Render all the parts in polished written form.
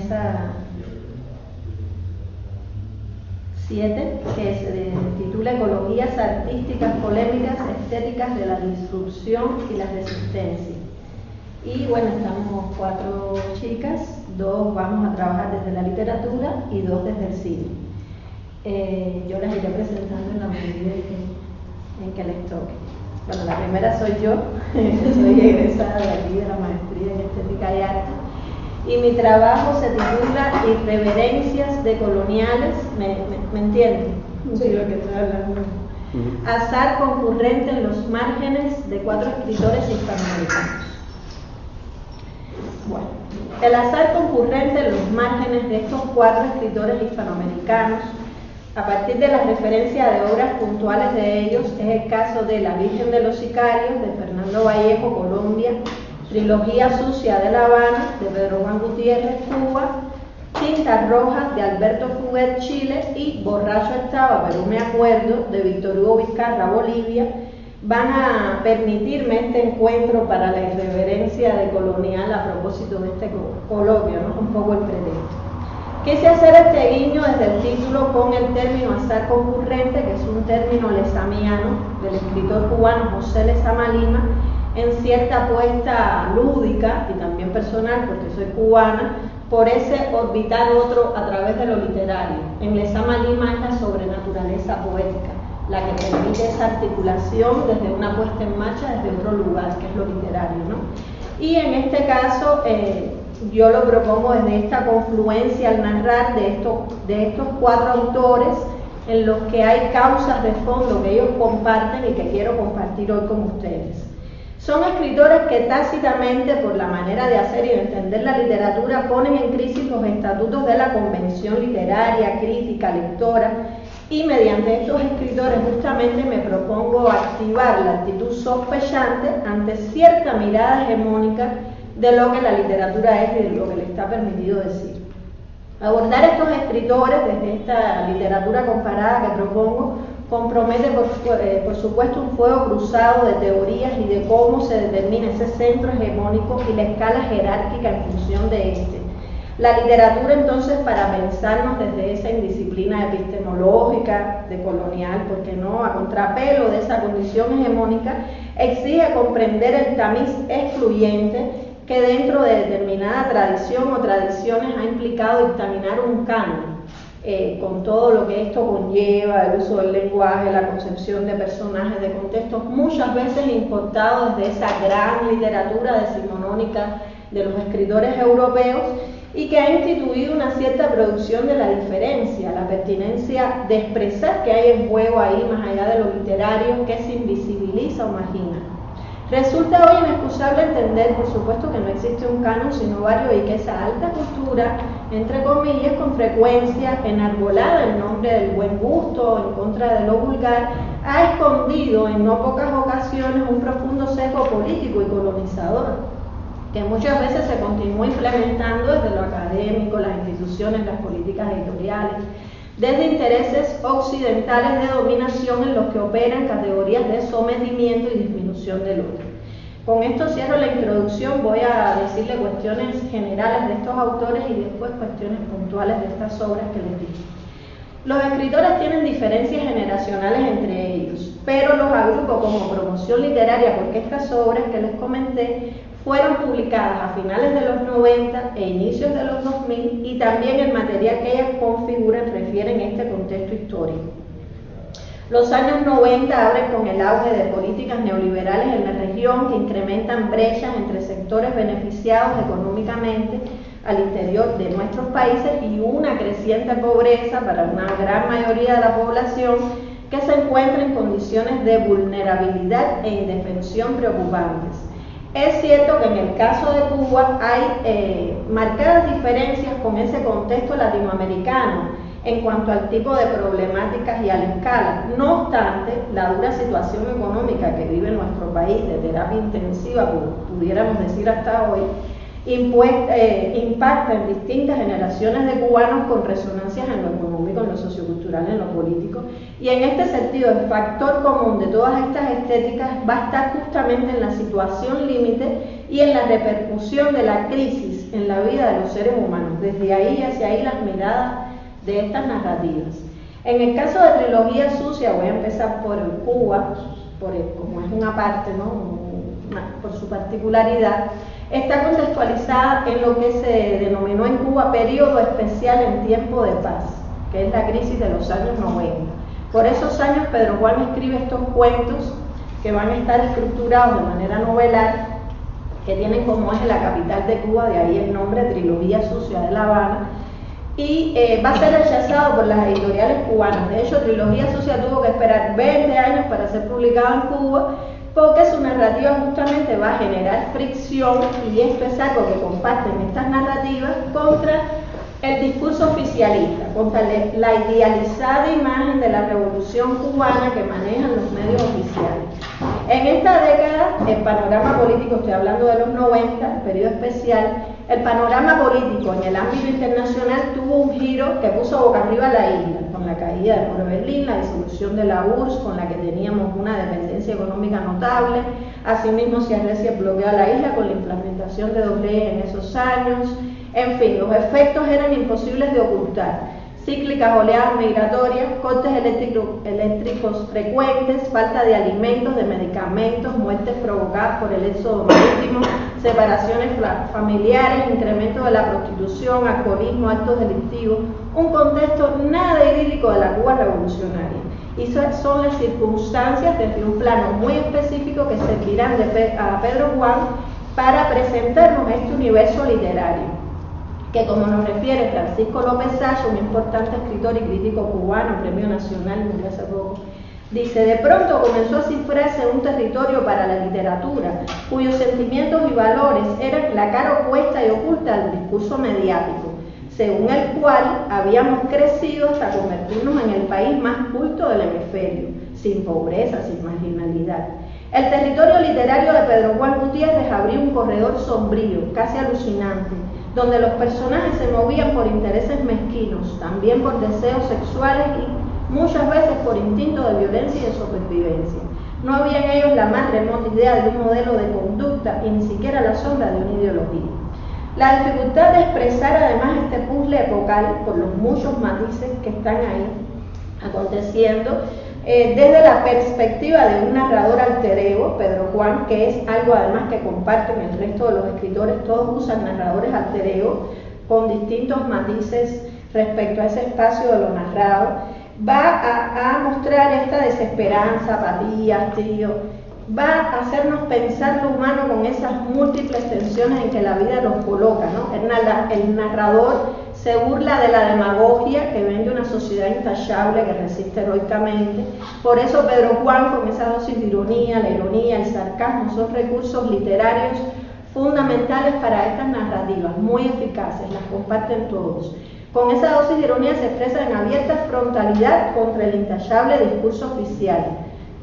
mesa 7, que se titula Ecologías artísticas, polémicas, estéticas de la disrupción y la resistencia. Y bueno, estamos 4 chicas, 2 vamos a trabajar desde la literatura y 2 desde el cine. Yo las iré presentando en la medida en que les toque. Bueno, la primera soy yo, soy egresada de aquí de la maestría en Estética y Arte. Y mi trabajo se titula Irreverencias decoloniales, ¿me entienden? Sí, lo que estoy hablando. Azar concurrente en los márgenes de 4 escritores hispanoamericanos. Bueno, el azar concurrente en los márgenes de estos 4 escritores hispanoamericanos, a partir de la referencia de obras puntuales de ellos, es el caso de La Virgen de los Sicarios, de Fernando Vallejo, Colombia, Trilogía Sucia de La Habana, de Pedro Juan Gutiérrez, Cuba, Tintas Rojas, de Alberto Fuguet, Chile, y Borracho estaba, pero me acuerdo, de Víctor Hugo Vizcarra, Bolivia. Van a permitirme este encuentro para la irreverencia decolonial a propósito de este coloquio, ¿no? Un poco el pretexto. Quise hacer este guiño desde el título con el término azar concurrente, que es un término lezamiano del escritor cubano José Lezama Lima, en cierta apuesta lúdica y también personal, porque soy cubana, por ese orbitar otro a través de lo literario. En Lezama Lima es la sobrenaturaleza poética, la que permite esa articulación desde una puesta en marcha desde otro lugar, que es lo literario, ¿no? Y en este caso, yo lo propongo desde esta confluencia al narrar de estos 4 autores, en los que hay causas de fondo que ellos comparten y que quiero compartir hoy con ustedes. Son escritores que tácitamente, por la manera de hacer y de entender la literatura, ponen en crisis los estatutos de la convención literaria, crítica, lectora, y mediante estos escritores justamente me propongo activar la actitud sospechante ante cierta mirada hegemónica de lo que la literatura es y de lo que le está permitido decir. Abordar estos escritores desde esta literatura comparada que propongo compromete por supuesto un fuego cruzado de teorías y de cómo se determina ese centro hegemónico y la escala jerárquica en función de este. La literatura entonces, para pensarnos desde esa indisciplina epistemológica, decolonial, porque no, a contrapelo de esa condición hegemónica, exige comprender el tamiz excluyente que dentro de determinada tradición o tradiciones ha implicado dictaminar un canon, con todo lo que esto conlleva, el uso del lenguaje, la concepción de personajes, de contextos, muchas veces importados desde esa gran literatura decimonónica de los escritores europeos, y que ha instituido una cierta producción de la diferencia, la pertinencia de expresar que hay en juego ahí, más allá de lo literario, que se invisibiliza o margina. Resulta hoy inexcusable entender, por supuesto, que no existe un canon sino varios, y que esa alta cultura, entre comillas, con frecuencia enarbolada en nombre del buen gusto, en contra de lo vulgar, ha escondido en no pocas ocasiones un profundo sesgo político y colonizador, que muchas veces se continúa implementando desde lo académico, las instituciones, las políticas editoriales, desde intereses occidentales de dominación en los que operan categorías de sometimiento y disminución del otro. Con esto cierro la introducción, voy a decirle cuestiones generales de estos autores y después cuestiones puntuales de estas obras que les dije. Los escritores tienen diferencias generacionales entre ellos, pero los agrupo como promoción literaria porque estas obras que les comenté fueron publicadas a finales de los 90 e inicios de los 2000, y también el material que ellas configuran refieren a este contexto histórico. Los años 90 abren con el auge de políticas neoliberales en la región que incrementan brechas entre sectores beneficiados económicamente al interior de nuestros países y una creciente pobreza para una gran mayoría de la población que se encuentra en condiciones de vulnerabilidad e indefensión preocupantes. Es cierto que en el caso de Cuba hay marcadas diferencias con ese contexto latinoamericano en cuanto al tipo de problemáticas y a la escala. No obstante, la dura situación económica que vive nuestro país de terapia intensiva, pudiéramos decir hasta hoy, impacta en distintas generaciones de cubanos con resonancias en lo económico, en lo sociocultural, en lo político, y en este sentido el factor común de todas estas estéticas va a estar justamente en la situación límite y en la repercusión de la crisis crisis en la vida de los seres humanos. Desde ahí hacia ahí las miradas de estas narrativas. En el caso de Trilogía Sucia, voy a empezar por Cuba, como es una parte, ¿no? Por su particularidad, está contextualizada en lo que se denominó en Cuba periodo especial en tiempo de paz, que es la crisis de los años 90. Por esos años Pedro Juan escribe estos cuentos que van a estar estructurados de manera novelar, que tienen como eje la capital de Cuba, de ahí el nombre Trilogía Sucia de La Habana, y va a ser rechazado por las editoriales cubanas. De hecho, Trilogía Sucia tuvo que esperar 20 años para ser publicado en Cuba, porque su narrativa justamente va a generar fricción, y esto es algo que comparten estas narrativas contra el discurso oficialista, contra la idealizada imagen de la revolución cubana que manejan los medios oficiales. En esta década, el panorama político, estoy hablando de los 90, el periodo especial, el panorama político en el ámbito internacional tuvo un giro que puso boca arriba a la isla, con la caída del muro de Berlín, la disolución de la URSS, con la que teníamos una dependencia económica notable. Asimismo, se arrecia el bloqueo a la isla con la implementación de 2 leyes en esos años. En fin, los efectos eran imposibles de ocultar. Cíclicas oleadas migratorias, cortes eléctricos frecuentes, falta de alimentos, de medicamentos, muertes provocadas por el éxodo marítimo, separaciones familiares, incremento de la prostitución, alcoholismo, actos delictivos, un contexto nada idílico de la Cuba revolucionaria. Y son las circunstancias desde un plano muy específico que servirán a Pedro Juan para presentarnos este universo literario, que, como nos refiere Francisco López Sacho, un importante escritor y crítico cubano, premio nacional, murió hace poco, dice: de pronto comenzó a cifrarse un territorio para la literatura, cuyos sentimientos y valores eran la cara opuesta y oculta al discurso mediático, según el cual habíamos crecido hasta convertirnos en el país más culto del hemisferio, sin pobreza, sin marginalidad. El territorio literario de Pedro Juan Gutiérrez abría un corredor sombrío, casi alucinante, donde los personajes se movían por intereses mezquinos, también por deseos sexuales y muchas veces por instinto de violencia y de supervivencia. No había en ellos la más remota idea de un modelo de conducta y ni siquiera la sombra de una ideología. La dificultad de expresar además este puzzle epocal por los muchos matices que están ahí aconteciendo, desde la perspectiva de un narrador alter ego, Pedro Juan, que es algo además que comparten el resto de los escritores, todos usan narradores alter ego con distintos matices respecto a ese espacio de lo narrado, va a mostrar esta desesperanza, apatía, hastío, va a hacernos pensar lo humano con esas múltiples tensiones en que la vida nos coloca, ¿no? El narrador se burla de la demagogia que vende una sociedad intachable que resiste heroicamente. Por eso Pedro Juan, con esa dosis de ironía, la ironía, el sarcasmo, son recursos literarios fundamentales para estas narrativas, muy eficaces, las comparten todos. Con esa dosis de ironía se expresa en abierta frontalidad contra el intachable discurso oficial.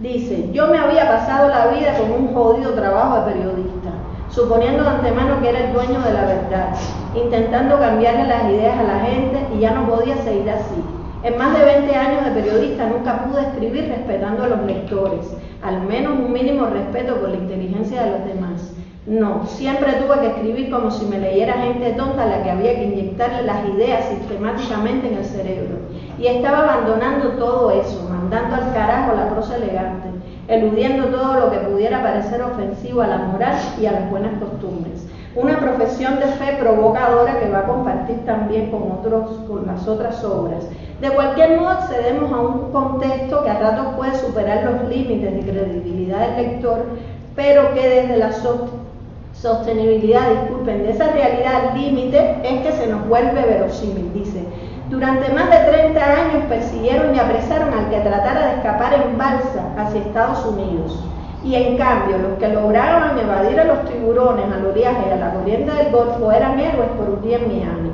Dice: yo me había pasado la vida con un jodido trabajo de periodista, suponiendo de antemano que era el dueño de la verdad, intentando cambiarle las ideas a la gente, y ya no podía seguir así. En más de 20 años de periodista nunca pude escribir respetando a los lectores, al menos un mínimo respeto por la inteligencia de los demás. No, siempre tuve que escribir como si me leyera gente tonta a la que había que inyectarle las ideas sistemáticamente en el cerebro. Y estaba abandonando todo eso, mandando al carajo la prosa elegante, eludiendo todo lo que pudiera parecer ofensivo a la moral y a las buenas costumbres. Una profesión de fe provocadora que va a compartir también con las otras obras. De cualquier modo, accedemos a un contexto que a ratos puede superar los límites de credibilidad del lector, pero que desde la sostenibilidad, de esa realidad límite, es que se nos vuelve verosímil. Dice: durante más de 30 años persiguieron y apresaron al que tratara de escapar en balsa hacia Estados Unidos. Y en cambio, los que lograban evadir a los tiburones, al oleaje y a la corriente del Golfo eran héroes por un día en Miami.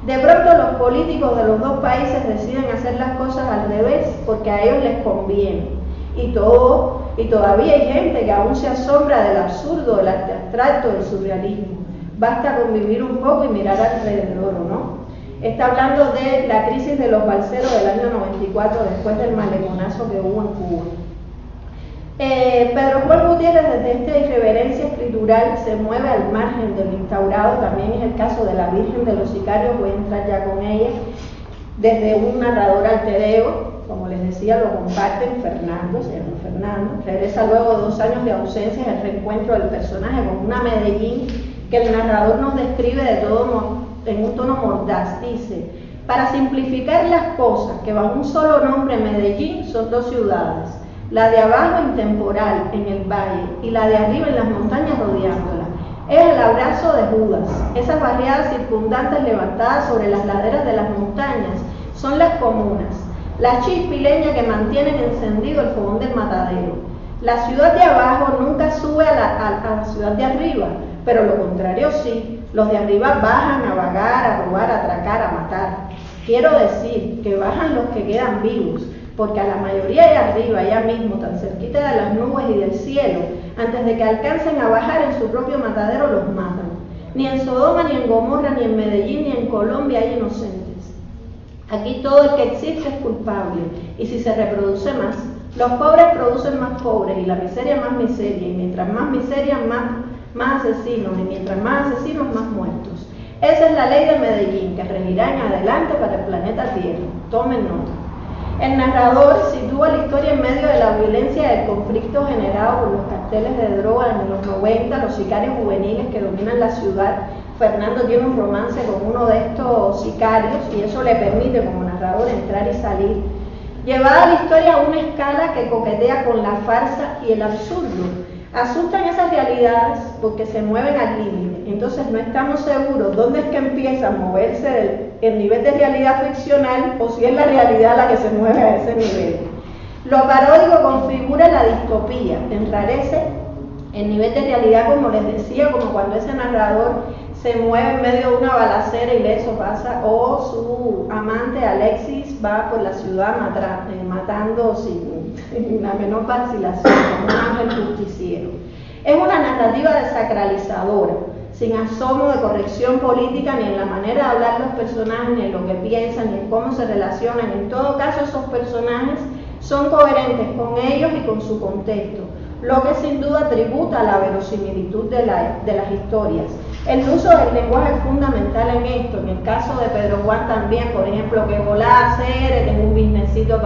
De pronto los políticos de los dos países deciden hacer las cosas al revés porque a ellos les conviene. Y todavía hay gente que aún se asombra del absurdo, del arte abstracto, del surrealismo. Basta con vivir un poco y mirar alrededor, ¿no? Está hablando de la crisis de los balseros del año 94, después del maleconazo que hubo en Cuba. Pedro Juan Gutiérrez, desde esta irreverencia escritural, se mueve al margen del instaurado. También es el caso de la Virgen de los Sicarios, voy a entrar ya con ella, desde un narrador alter ego, como les decía, lo comparten Fernando, se llama Fernando, regresa luego de 2 años de ausencia el reencuentro del personaje con una Medellín que el narrador nos describe en un tono mordaz. Dice: para simplificar las cosas, que bajo un solo nombre Medellín son 2 ciudades, la de abajo intemporal en el valle y la de arriba en las montañas rodeándola. Es el abrazo de Judas. Esas barriadas circundantes levantadas sobre las laderas de las montañas son las comunas, la chispileña que mantienen encendido el fogón del matadero. La ciudad de abajo nunca sube a la ciudad de arriba, pero lo contrario sí. Los de arriba bajan a vagar, a robar, a atracar, a matar. Quiero decir que bajan los que quedan vivos, porque a la mayoría de arriba, allá mismo, tan cerquita de las nubes y del cielo, antes de que alcancen a bajar en su propio matadero, los matan. Ni en Sodoma, ni en Gomorra, ni en Medellín, ni en Colombia hay inocentes. Aquí todo el que existe es culpable, y si se reproduce más, los pobres producen más pobres, y la miseria más miseria, y mientras más miseria, más asesinos, y mientras más asesinos, más muertos. Esa es la ley de Medellín, que regirá en adelante para el planeta Tierra. Tomen nota. El narrador sitúa la historia en medio de la violencia del conflicto generado por los carteles de droga en los 90, los sicarios juveniles que dominan la ciudad. Fernando tiene un romance con uno de estos sicarios y eso le permite como narrador entrar y salir. Llevada la historia a una escala que coquetea con la farsa y el absurdo. Asustan esas realidades porque se mueven al límite. Entonces no estamos seguros dónde es que empieza a moverse el nivel de realidad ficcional o si es la realidad la que se mueve a ese nivel. Lo paródico configura la distopía, enrarece el nivel de realidad, como les decía, como cuando ese narrador se mueve en medio de una balacera y eso pasa, o su amante Alexis va por la ciudad matando sin la menor vacilación, como un ángel justiciero. Es una narrativa desacralizadora, sin asomo de corrección política ni en la manera de hablar los personajes, ni en lo que piensan, ni en cómo se relacionan. En todo caso, esos personajes son coherentes con ellos y con su contexto, lo que sin duda tributa a la verosimilitud de las historias. El uso del lenguaje es fundamental en esto. En el caso de Pedro Juan también, por ejemplo, que volá hacer, tengo un businessito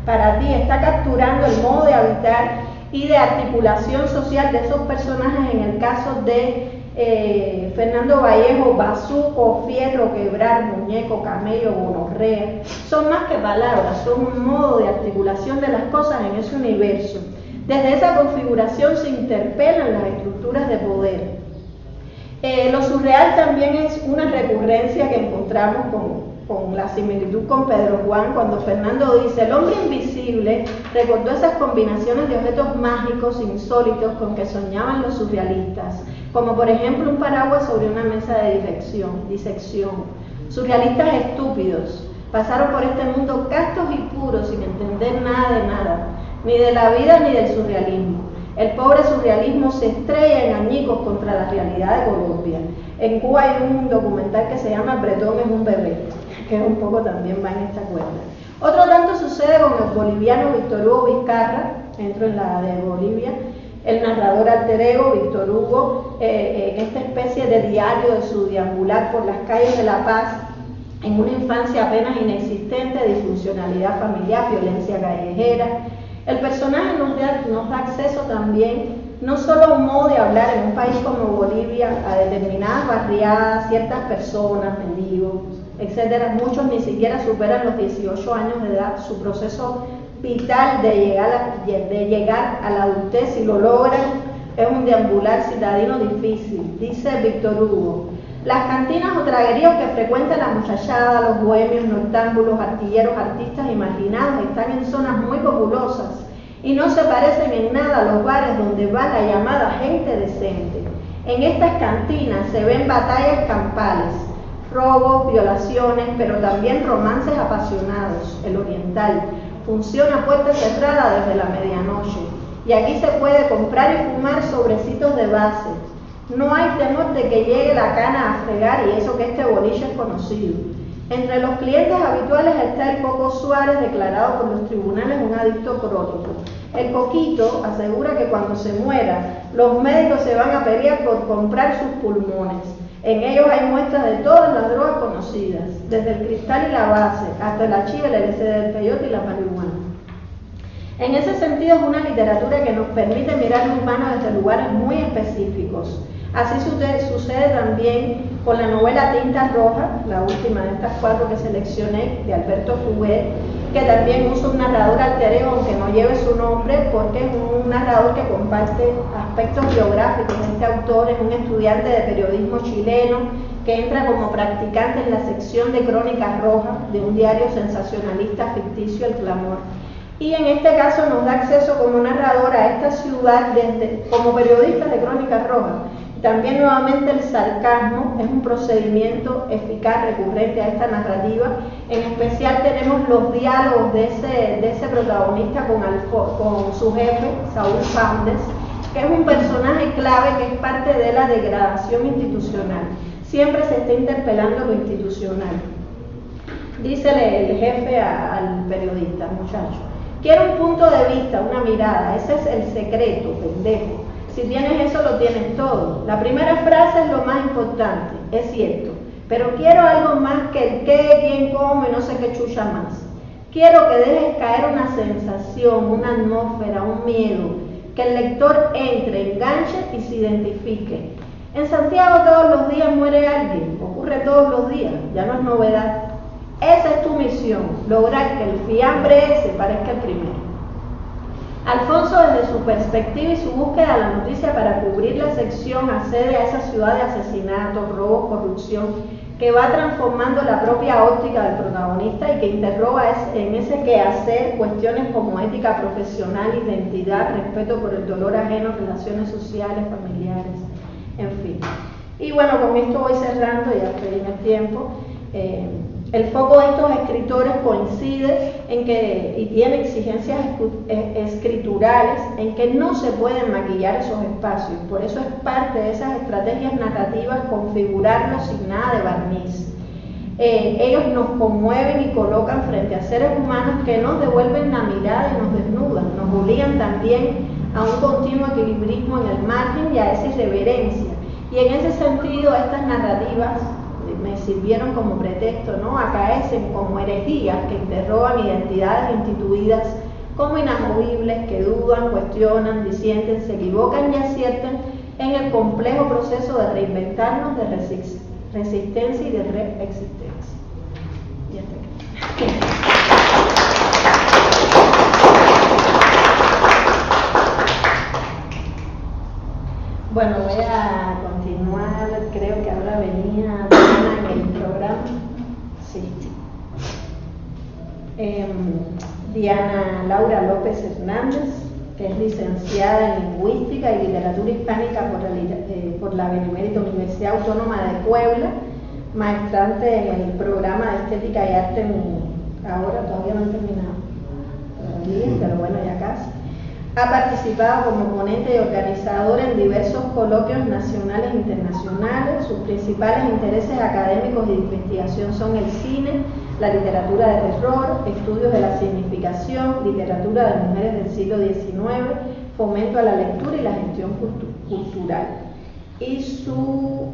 para ti, está capturando el modo de habitar y de articulación social de esos personajes. En el caso de Fernando Vallejo, bazuco, fierro, quebrar, muñeco, camello, gonorrea, son más que palabras, son un modo de articulación de las cosas en ese universo. Desde esa configuración se interpelan las estructuras de poder. Lo surreal también es una recurrencia que encontramos con la similitud con Pedro Juan, cuando Fernando dice: el hombre invisible recordó esas combinaciones de objetos mágicos insólitos con que soñaban los surrealistas, como por ejemplo un paraguas sobre una mesa de disección. Surrealistas estúpidos pasaron por este mundo castos y puros sin entender nada de nada, ni de la vida ni del surrealismo. El pobre surrealismo se estrella en añicos contra la realidad de Colombia. En Cuba hay un documental que se llama Bretón es un bebé, que un poco también va en esta cuerda. Otro tanto sucede con el boliviano Víctor Hugo Vizcarra, entro en la de Bolivia, el narrador alter ego Víctor Hugo, esta especie de diario de su deambular por las calles de La Paz, en una infancia apenas inexistente, disfuncionalidad familiar, violencia callejera. El personaje nos da acceso también no solo a un modo de hablar en un país como Bolivia, a determinadas barriadas, ciertas personas, mendigos, etcétera. Muchos ni siquiera superan los 18 años de edad. Su proceso vital de llegar a la adultez, si lo logran, es un deambular citadino difícil. Dice Víctor Hugo: las cantinas o tragueríos que frecuentan la muchachada, los bohemios, noctámbulos, artilleros, artistas imaginados están en zonas muy populosas y no se parecen en nada a los bares donde va la llamada gente decente. En estas cantinas se ven batallas campales, robos, violaciones, pero también romances apasionados. El oriental funciona a puerta cerrada desde la medianoche y aquí se puede comprar y fumar sobrecitos de base. No hay temor de que llegue la cana a fregar, y eso que este boliche es conocido. Entre los clientes habituales está el Coco Suárez, declarado por los tribunales un adicto crónico. El Coquito asegura que cuando se muera, los médicos se van a pelear por comprar sus pulmones. En ellos hay muestras de todas las drogas conocidas, desde el cristal y la base, hasta el hachís, el LSD, el peyote y la marihuana. En ese sentido es una literatura que nos permite mirar lo humano desde lugares muy específicos. Así sucede también con la novela Tinta Roja, la última de estas 4 que seleccioné, de Alberto Fuguet, que también usa un narrador alter ego, aunque no lleve su nombre, porque es un narrador que comparte aspectos biográficos. Este autor es un estudiante de periodismo chileno que entra como practicante en la sección de Crónicas Rojas de un diario sensacionalista ficticio, El Clamor. Y en este caso nos da acceso como narrador a esta ciudad como periodista de Crónicas Rojas. También nuevamente el sarcasmo es un procedimiento eficaz recurrente a esta narrativa. En especial tenemos los diálogos de ese protagonista con su jefe, Saúl Fandes, que es un personaje clave que es parte de la degradación institucional. Siempre se está interpelando lo institucional. Dícele el jefe al periodista, muchacho, quiero un punto de vista, una mirada, ese es el secreto, pendejo. Si tienes eso, lo tienes todo. La primera frase es lo más importante, es cierto, pero quiero algo más que el qué, quién, cómo y no sé qué chucha más. Quiero que dejes caer una sensación, una atmósfera, un miedo, que el lector entre, enganche y se identifique. En Santiago todos los días muere alguien, ocurre todos los días, ya no es novedad. Esa es tu misión, lograr que el fiambre ese parezca el primero. Alfonso, desde su perspectiva y su búsqueda de la noticia para cubrir la sección, accede a esa ciudad de asesinatos, robos, corrupción, que va transformando la propia óptica del protagonista y que interroga en ese quehacer cuestiones como ética profesional, identidad, respeto por el dolor ajeno, relaciones sociales, familiares, en fin. Y bueno, con esto voy cerrando, ya pedí el tiempo. El foco de estos escritores coincide en que, y tiene exigencias escriturales, en que no se pueden maquillar esos espacios. Por eso es parte de esas estrategias narrativas configurarlos sin nada de barniz. Ellos nos conmueven y colocan frente a seres humanos que nos devuelven la mirada y nos desnudan, nos obligan también a un continuo equilibrismo en el margen y a esa irreverencia. Y en ese sentido, estas narrativas me sirvieron como pretexto, ¿no?, a caerse como herejías que interrogan identidades instituidas como inamovibles, que dudan, cuestionan, disienten, se equivocan y aciertan en el complejo proceso de reinventarnos, de resistencia y de reexistencia. Ya está. Bueno, voy a continuar, creo que ahora venía Diana en el programa. Sí. Diana Laura López Hernández, que es licenciada en Lingüística y Literatura Hispánica por la Benemérita Universidad Autónoma de Puebla, maestrante en el programa de Estética y Arte ahora todavía no he terminado, pero bueno, ya casi. Ha participado como ponente y organizadora en diversos coloquios nacionales e internacionales. Sus principales intereses académicos y de investigación son el cine, la literatura de terror, estudios de la significación, literatura de mujeres del siglo XIX, fomento a la lectura y la gestión cultural. Y su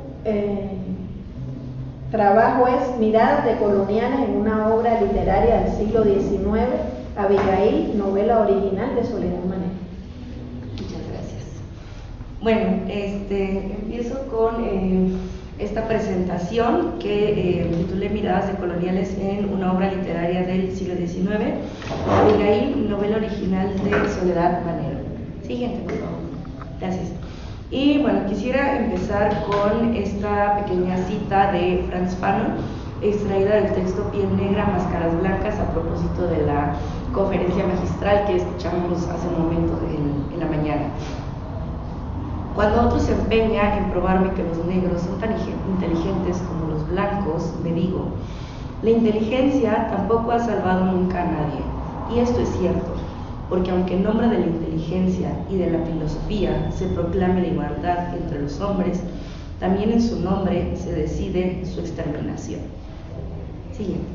trabajo es Miradas decoloniales en una obra literaria del siglo XIX, Abigail, novela original de Soledad Manera. Muchas gracias. Bueno, empiezo con esta presentación que titulé Miradas decoloniales en una obra literaria del siglo XIX, Abigail, novela original de Soledad Manera. Siguiente, por favor. Gracias. Y bueno, quisiera empezar con esta pequeña cita de Frantz Fanon, extraída del texto Piel Negra, Máscaras Blancas, a propósito de la conferencia magistral que escuchamos hace un momento en la mañana. Cuando otro se empeña en probarme que los negros son tan inteligentes como los blancos, me digo, la inteligencia tampoco ha salvado nunca a nadie. Y esto es cierto, porque aunque en nombre de la inteligencia y de la filosofía se proclame la igualdad entre los hombres, también en su nombre se decide su exterminación. Siguiente.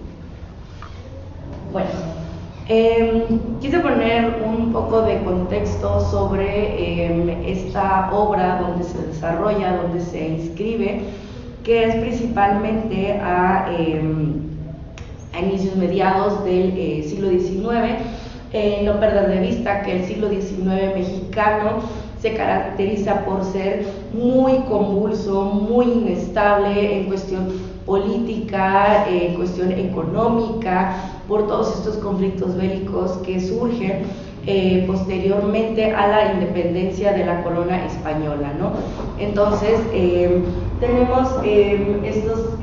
Bueno, quise poner un poco de contexto sobre esta obra donde se desarrolla, donde se inscribe, que es principalmente a inicios mediados del siglo XIX. No perder de vista que el siglo XIX mexicano se caracteriza por ser muy convulso, muy inestable en cuestión política, en cuestión económica, por todos estos conflictos bélicos que surgen posteriormente a la independencia de la corona española, ¿no? Entonces, tenemos estos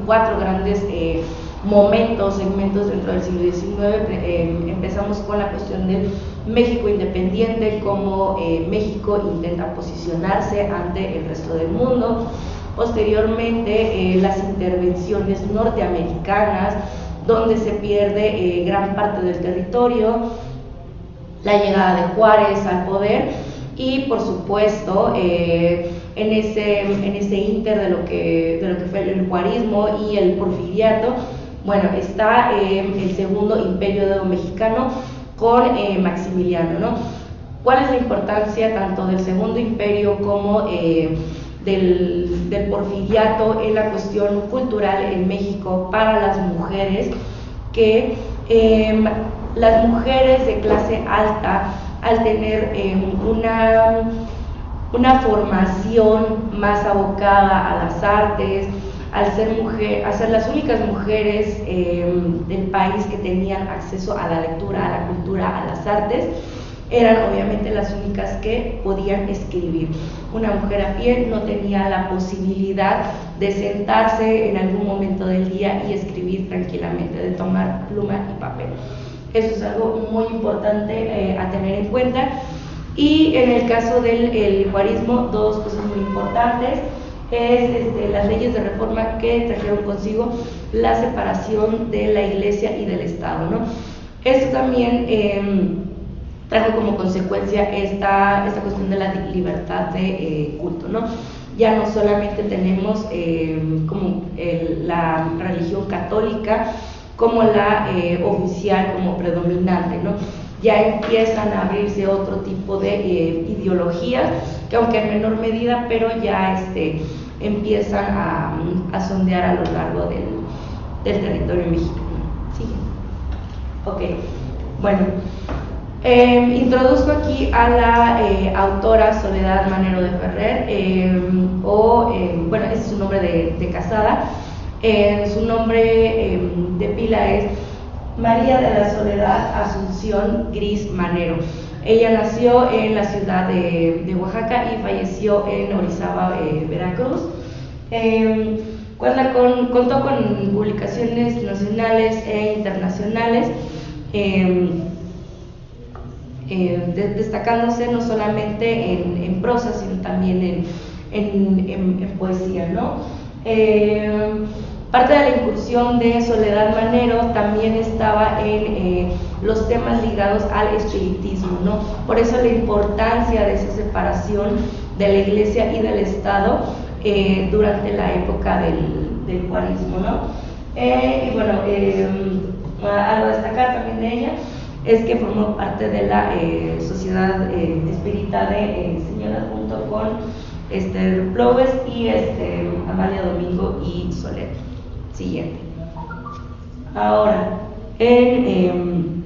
cuatro grandes segmentos dentro del siglo XIX. Empezamos con la cuestión del México independiente, cómo México intenta posicionarse ante el resto del mundo. Posteriormente, las intervenciones norteamericanas, donde se pierde gran parte del territorio, la llegada de Juárez al poder y, por supuesto, en ese inter de lo que fue el juarismo y el porfiriato, bueno, está el segundo imperio mexicano con Maximiliano, ¿no? ¿Cuál es la importancia tanto del segundo imperio como del porfiriato en la cuestión cultural en México para las mujeres? Que las mujeres de clase alta, al tener una formación más abocada a las artes, al ser las únicas mujeres del país que tenían acceso a la lectura, a la cultura, a las artes, eran obviamente las únicas que podían escribir. Una mujer a pie no tenía la posibilidad de sentarse en algún momento del día y escribir tranquilamente, de tomar pluma y papel. Eso es algo muy importante a tener en cuenta. Y en el caso del juarismo, dos cosas muy importantes es las leyes de reforma que trajeron consigo la separación de la iglesia y del Estado, ¿no? Esto también trajo como consecuencia esta cuestión de la libertad de culto, ¿no? Ya no solamente tenemos la religión católica como la oficial, como predominante, ¿no? Ya empiezan a abrirse otro tipo de ideologías, que aunque en menor medida, pero ya empiezan a sondear a lo largo del territorio mexicano. ¿Sí? Ok, bueno. Introduzco aquí a la autora Soledad Manero de Ferrer, bueno, ese es su nombre de casada. Su nombre de pila es María de la Soledad Asunción Gris Manero. Ella nació en la ciudad de Oaxaca y falleció en Orizaba, Veracruz. Contó con publicaciones nacionales e internacionales, destacándose no solamente en prosa, sino también en poesía, ¿no? Parte de la incursión de Soledad Manero también estaba en los temas ligados al espiritismo, ¿no? Por eso la importancia de esa separación de la Iglesia y del Estado durante la época del juarismo, ¿no? Y bueno, algo a destacar también de ella es que formó parte de la Sociedad Espírita de Señoras junto con Esther Ploves y Amalia Domingo y Soler. Siguiente. Ahora, en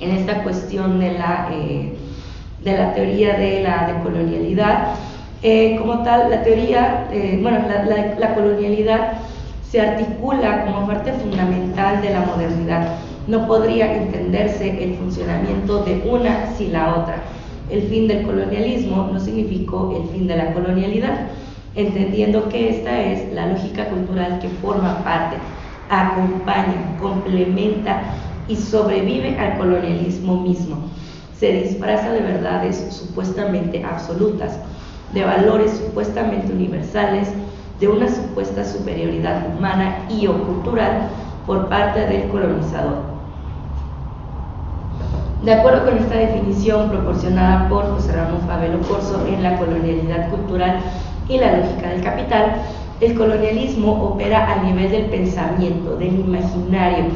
esta cuestión de la teoría de la decolonialidad, como tal, la teoría, la colonialidad se articula como parte fundamental de la modernidad. No podría entenderse el funcionamiento de una sin la otra. El fin del colonialismo no significó el fin de la colonialidad, entendiendo que esta es la lógica cultural que forma parte, acompaña, complementa y sobrevive al colonialismo mismo. Se disfraza de verdades supuestamente absolutas, de valores supuestamente universales, de una supuesta superioridad humana y o cultural por parte del colonizador. De acuerdo con esta definición proporcionada por José Ramón Fabelo Corzo en La colonialidad cultural y la lógica del capital, El colonialismo opera a nivel del pensamiento, del imaginario.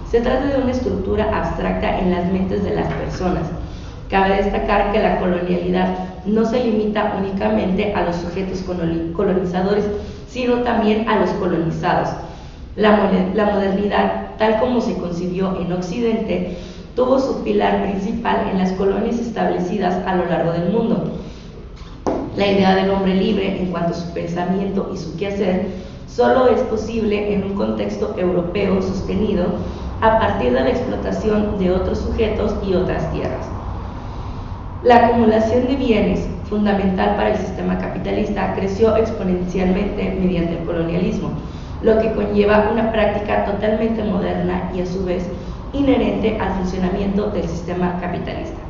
Se trata de una estructura abstracta en las mentes de las personas. Cabe destacar que la colonialidad no se limita únicamente a los sujetos colonizadores, sino también a los colonizados. La modernidad, tal como se concibió en Occidente, tuvo su pilar principal en las colonias establecidas a lo largo del mundo. La idea del hombre libre en cuanto a su pensamiento y su quehacer solo es posible en un contexto europeo sostenido a partir de la explotación de otros sujetos y otras tierras. La acumulación de bienes, fundamental para el sistema capitalista, creció exponencialmente mediante el colonialismo, lo que conlleva una práctica totalmente moderna y a su vez inherente al funcionamiento del sistema capitalista.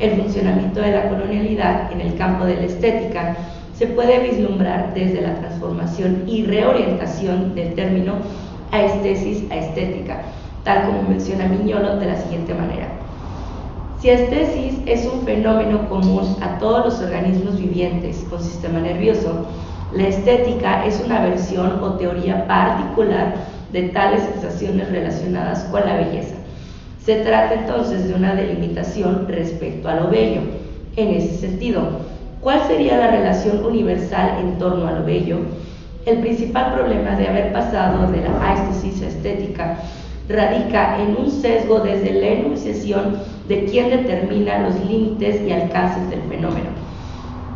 El funcionamiento de la colonialidad en el campo de la estética se puede vislumbrar desde la transformación y reorientación del término aestesis a estética, tal como menciona Mignolo de la siguiente manera. Si estesis es un fenómeno común a todos los organismos vivientes con sistema nervioso, la estética es una versión o teoría particular de tales sensaciones relacionadas con la belleza. Se trata entonces de una delimitación respecto a lo bello. En ese sentido, ¿cuál sería la relación universal en torno a lo bello? El principal problema de haber pasado de la aestesis a estética radica en un sesgo desde la enunciación de quién determina los límites y alcances del fenómeno.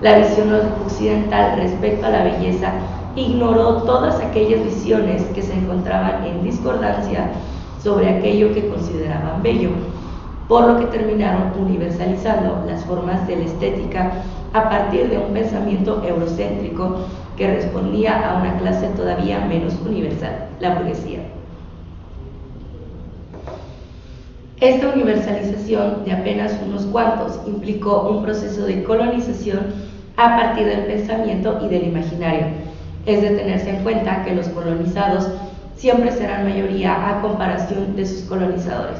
La visión occidental respecto a la belleza ignoró todas aquellas visiones que se encontraban en discordancia sobre aquello que consideraban bello, por lo que terminaron universalizando las formas de la estética a partir de un pensamiento eurocéntrico que respondía a una clase todavía menos universal, la burguesía. Esta universalización de apenas unos cuantos implicó un proceso de colonización a partir del pensamiento y del imaginario. Es de tenerse en cuenta que los colonizados siempre serán mayoría a comparación de sus colonizadores,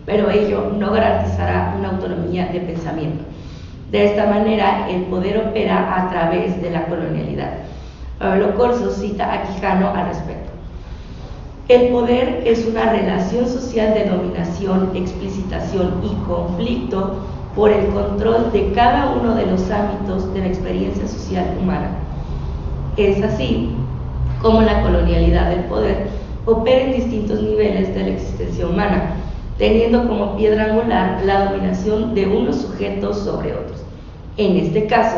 pero ello no garantizará una autonomía de pensamiento. De esta manera, el poder opera a través de la colonialidad. Pablo Corso cita a Quijano al respecto. El poder es una relación social de dominación, explicitación y conflicto por el control de cada uno de los ámbitos de la experiencia social humana. Es así como la colonialidad del poder opera en distintos niveles de la existencia humana, teniendo como piedra angular la dominación de unos sujetos sobre otros. En este caso,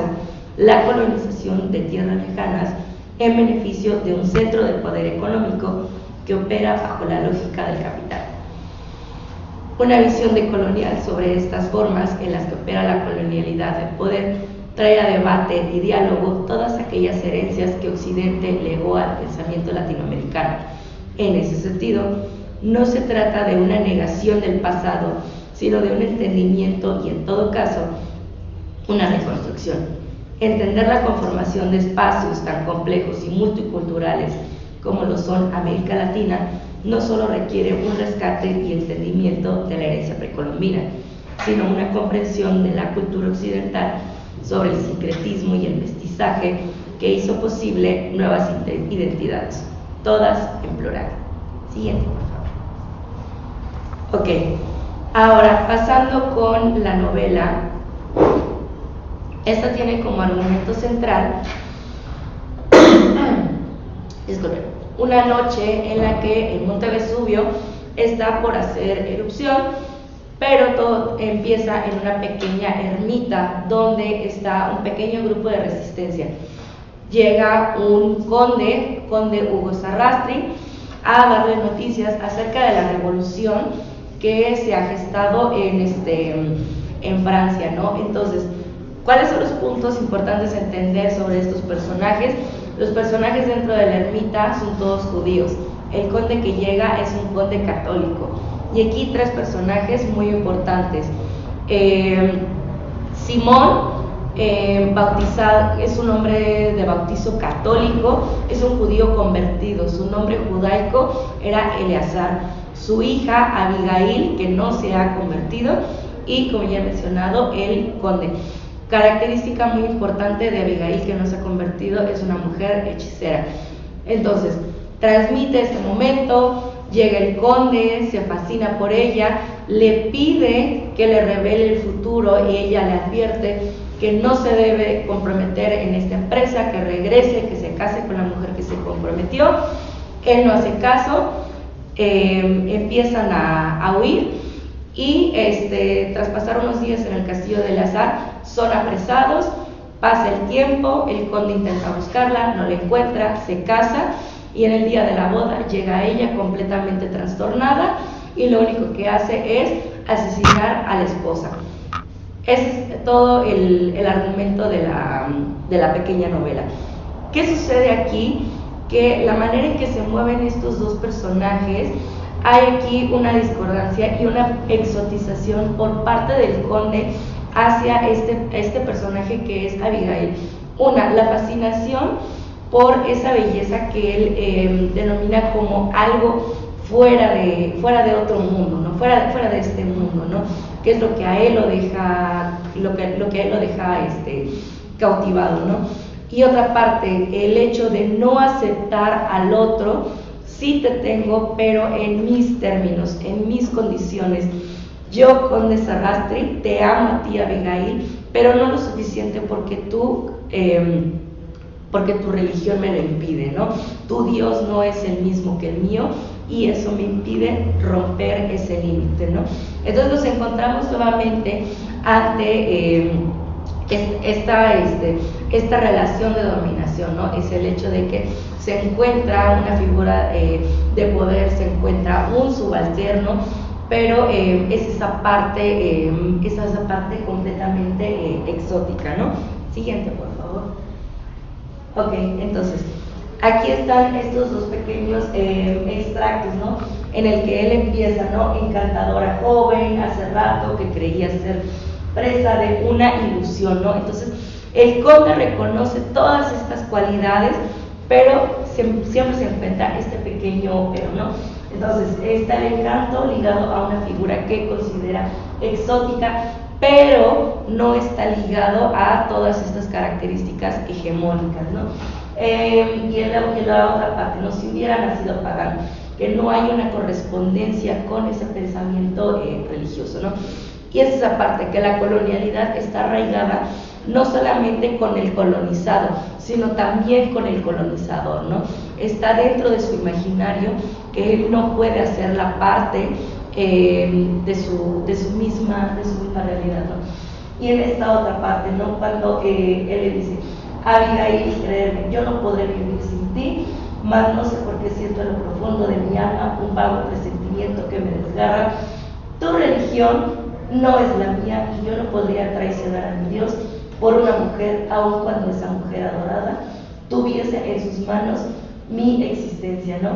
la colonización de tierras lejanas en beneficio de un centro de poder económico que opera bajo la lógica del capital. Una visión decolonial sobre estas formas en las que opera la colonialidad del poder trae a debate y diálogo todas aquellas herencias que Occidente legó al pensamiento latinoamericano. En ese sentido, no se trata de una negación del pasado, sino de un entendimiento y, en todo caso, una reconstrucción. Entender la conformación de espacios tan complejos y multiculturales como lo son América Latina no solo requiere un rescate y entendimiento de la herencia precolombina, sino una comprensión de la cultura occidental sobre el sincretismo y el mestizaje que hizo posible nuevas identidades, todas en plural. Siguiente, por favor. Ok, ahora pasando con la novela, esta tiene como argumento central una noche en la que el Monte Vesubio está por hacer erupción, pero todo empieza en una pequeña ermita donde está un pequeño grupo de resistencia. Llega un conde Hugo Sarrastri, a darle noticias acerca de la revolución que se ha gestado en Francia, ¿no? Entonces, ¿cuáles son los puntos importantes a entender sobre estos personajes? Los personajes dentro de la ermita son todos judíos. El conde que llega es un conde católico. Y aquí tres personajes muy importantes. Simón, bautizado, es un hombre de bautizo católico, es un judío convertido. Su nombre judaico era Eleazar. Su hija Abigail, que no se ha convertido, y como ya he mencionado, el conde. característica muy importante de Abigail que nos ha convertido es una mujer hechicera. Entonces, transmite este momento, llega el conde, se fascina por ella, le pide que le revele el futuro y ella le advierte que no se debe comprometer en esta empresa, que regrese, que se case con la mujer que se comprometió. Él no hace caso, empiezan a huir y tras pasar unos días en el castillo de Eleazar son apresados, pasa el tiempo, el conde intenta buscarla, no la encuentra, se casa y en el día de la boda llega ella completamente trastornada y lo único que hace es asesinar a la esposa. Ese es todo el argumento de la pequeña novela. ¿Qué sucede aquí? Que la manera en que se mueven estos dos personajes, hay aquí una discordancia y una exotización por parte del conde hacia este personaje que es Abigail. Una, la fascinación por esa belleza que él denomina como algo fuera de otro mundo, ¿no? Fuera de este mundo, ¿no? Que es lo que a él lo deja, lo que a él lo deja cautivado, ¿no? Y otra parte, el hecho de no aceptar al otro, sí te tengo, pero en mis términos, en mis condiciones. Yo, conde Sarrastri, te amo a ti, Abigail, pero no lo suficiente porque tu religión me lo impide, ¿no? Tu Dios no es el mismo que el mío y eso me impide romper ese límite, ¿no? Entonces nos encontramos nuevamente ante esta relación de dominación, ¿no? Es el hecho de que se encuentra una figura de poder, se encuentra un subalterno, pero es esa parte completamente exótica, ¿no? Siguiente, por favor. Ok, entonces, aquí están estos dos pequeños extractos, ¿no? En el que él empieza, ¿no? Encantadora joven, hace rato que creía ser presa de una ilusión, ¿no? Entonces, el conde reconoce todas estas cualidades, pero siempre se enfrenta este pequeño pero, ¿no? Entonces, está el encanto ligado a una figura que considera exótica, pero no está ligado a todas estas características hegemónicas, ¿no? Y en la otra parte, ¿no? Si hubiera nacido pagano, que no hay una correspondencia con ese pensamiento religioso, ¿no? Y es esa parte, que la colonialidad está arraigada no solamente con el colonizado, sino también con el colonizador, ¿no? Está dentro de su imaginario que él no puede hacer la parte de su misma realidad, ¿no? Y en esta otra parte, ¿no? Cuando él le dice, Abigail, créeme, yo no podré vivir sin ti, mas no sé por qué siento en lo profundo de mi alma un vago presentimiento que me desgarra. Tu religión no es la mía y yo no podría traicionar a mi Dios por una mujer, aun cuando esa mujer adorada tuviese en sus manos mi existencia, ¿no?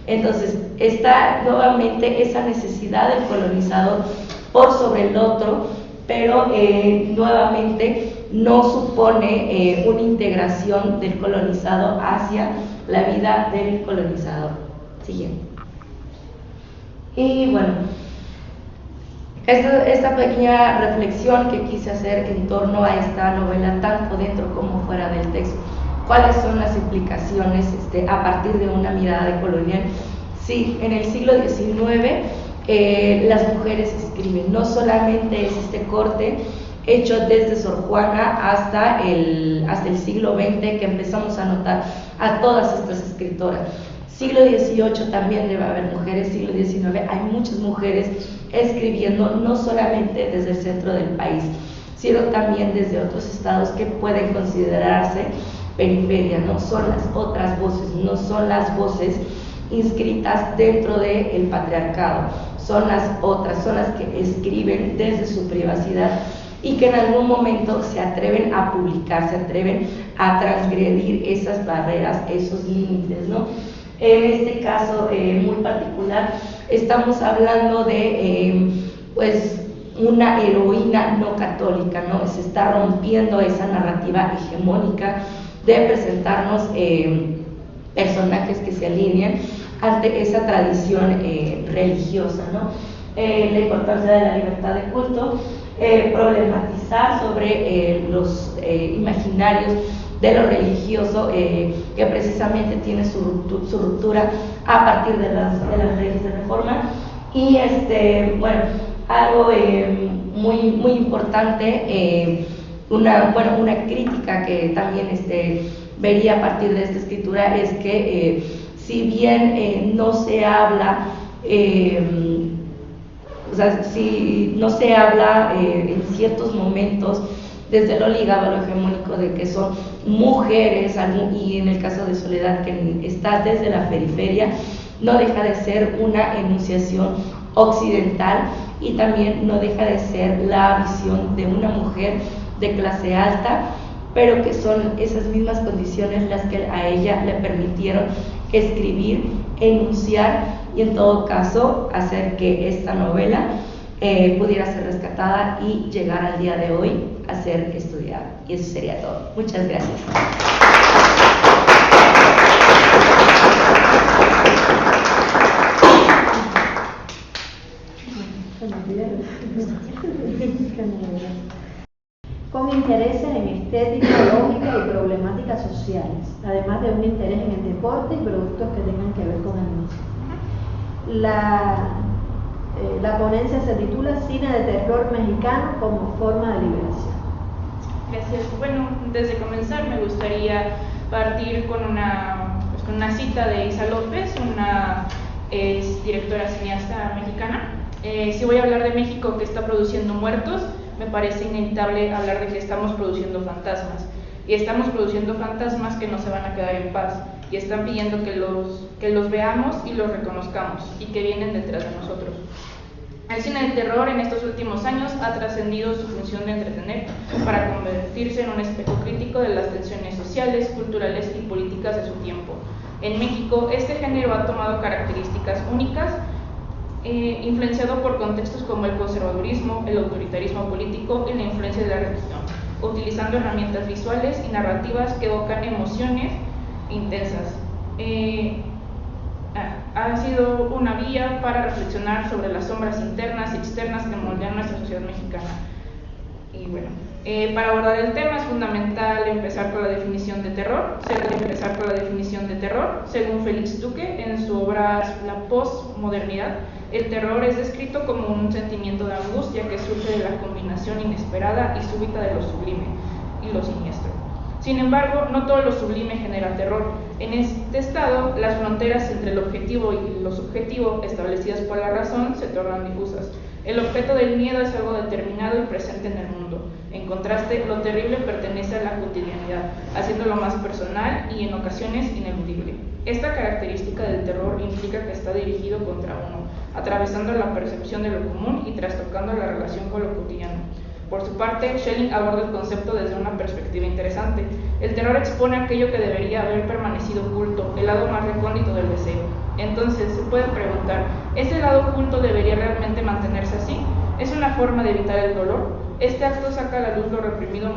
Entonces, está nuevamente esa necesidad del colonizador por sobre el otro, pero nuevamente no supone una integración del colonizado hacia la vida del colonizador. Siguiente. Y bueno, esta pequeña reflexión que quise hacer en torno a esta novela, tanto dentro como fuera del texto, ¿cuáles son las implicaciones a partir de una mirada decolonial? Sí, en el siglo XIX las mujeres escriben, no solamente es este corte hecho desde Sor Juana hasta el siglo XX que empezamos a notar a todas estas escritoras. Siglo XVIII también debe haber mujeres, siglo XIX hay muchas mujeres escribiendo, no solamente desde el centro del país, sino también desde otros estados que pueden considerarse periferia, no son las otras voces, no son las voces inscritas dentro del patriarcado, son las otras, son las que escriben desde su privacidad y que en algún momento se atreven a publicar, se atreven a transgredir esas barreras, esos límites, ¿no? En este caso muy particular estamos hablando de pues una heroína no católica, ¿no? Se está rompiendo esa narrativa hegemónica de presentarnos personajes que se alinean ante esa tradición religiosa, ¿no? La importancia de la libertad de culto problematizar sobre los imaginarios de lo religioso, que precisamente tiene su ruptura a partir de las leyes de reforma. Y bueno, algo muy importante, una crítica que también vería a partir de esta escritura es que si bien no se habla, si no se habla en ciertos momentos desde lo ligado a lo hegemónico de que son mujeres, y en el caso de Soledad que está desde la periferia, no deja de ser una enunciación occidental y también no deja de ser la visión de una mujer de clase alta, pero que son esas mismas condiciones las que a ella le permitieron escribir, enunciar y en todo caso hacer que esta novela pudiera ser rescatada y llegar al día de hoy a ser estudiada. Y eso sería todo. Muchas gracias. Con intereses en estética, lógica y problemáticas sociales, además de un interés en el deporte y productos que tengan que ver con el mismo. La ponencia se titula Cine de terror mexicano como forma de liberación. Gracias. Bueno, desde comenzar me gustaría partir con una cita de Isa López, una directora cineasta mexicana. Si voy a hablar de México que está produciendo muertos, me parece inevitable hablar de que estamos produciendo fantasmas. Y estamos produciendo fantasmas que no se van a quedar en paz y están pidiendo que los veamos y los reconozcamos y que vienen detrás de nosotros. El cine de terror en estos últimos años ha trascendido su función de entretener para convertirse en un espejo crítico de las tensiones sociales, culturales y políticas de su tiempo. En México, este género ha tomado características únicas, influenciado por contextos como el conservadurismo, el autoritarismo político y la influencia de la religión, utilizando herramientas visuales y narrativas que evocan emociones intensas. Ha sido una vía para reflexionar sobre las sombras internas y externas que moldean nuestra sociedad mexicana. Y bueno, para abordar el tema es fundamental empezar con la definición de terror. Se debe empezar con la definición de terror. Según Félix Duque, en su obra La Postmodernidad, el terror es descrito como un sentimiento de angustia que surge de la combinación inesperada y súbita de lo sublime y lo siniestro. Sin embargo, no todo lo sublime genera terror. En este estado, las fronteras entre el objetivo y lo subjetivo, establecidas por la razón, se tornan difusas. El objeto del miedo es algo determinado y presente en el mundo. En contraste, lo terrible pertenece a la cotidianidad, haciéndolo más personal y en ocasiones ineludible. Esta característica del terror implica que está dirigido contra uno, atravesando la percepción de lo común y trastocando la relación con lo cotidiano. Por su parte, Schelling aborda el concepto desde una perspectiva interesante. El terror expone aquello que debería haber permanecido oculto, el lado más recóndito del deseo. Entonces, se pueden preguntar, ¿ese lado oculto debería realmente mantenerse así? ¿Es una forma de evitar el dolor? Este acto saca a la luz lo reprimido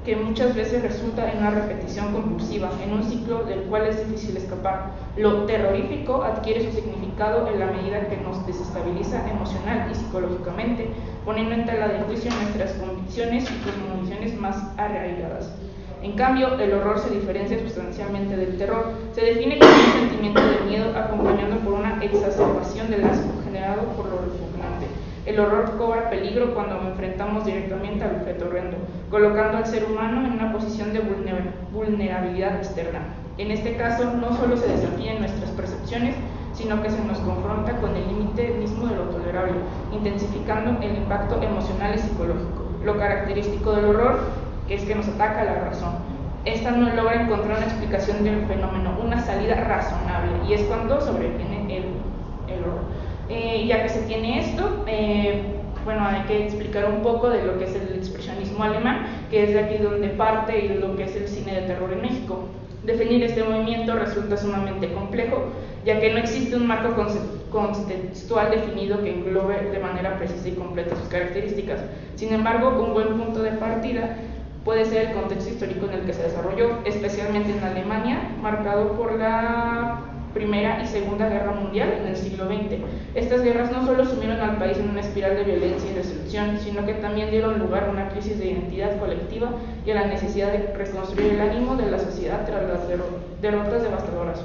que muchas veces resulta en una repetición compulsiva, en un ciclo del cual es difícil escapar. Lo terrorífico adquiere su significado en la medida que nos desestabiliza emocional y psicológicamente, poniendo en tela de juicio nuestras convicciones y cosmovisiones más arraigadas. En cambio, el horror se diferencia sustancialmente del terror. Se define como un sentimiento de miedo acompañado por una exacerbación del asco generado por lo repugnante. El horror cobra peligro cuando enfrentamos directamente al objeto horrendo, colocando al ser humano en una posición de vulnerabilidad externa. En este caso, no solo se desafían nuestras percepciones, sino que se nos confronta con el límite mismo de lo tolerable, intensificando el impacto emocional y psicológico. Lo característico del horror es que nos ataca a la razón. Esta no logra encontrar una explicación del fenómeno, una salida razonable, y es cuando sobreviene el horror. Ya que se tiene esto, bueno, hay que explicar un poco de lo que es el expresionismo alemán, que es de aquí donde parte y lo que es el cine de terror en México. Definir este movimiento resulta sumamente complejo, ya que no existe un marco contextual definido que englobe de manera precisa y completa sus características. Sin embargo, un buen punto de partida puede ser el contexto histórico en el que se desarrolló, especialmente en Alemania, marcado por la Primera y Segunda Guerra Mundial en el siglo XX. Estas guerras no solo sumieron al país en una espiral de violencia y destrucción, sino que también dieron lugar a una crisis de identidad colectiva y a la necesidad de reconstruir el ánimo de la sociedad tras las derrotas devastadoras.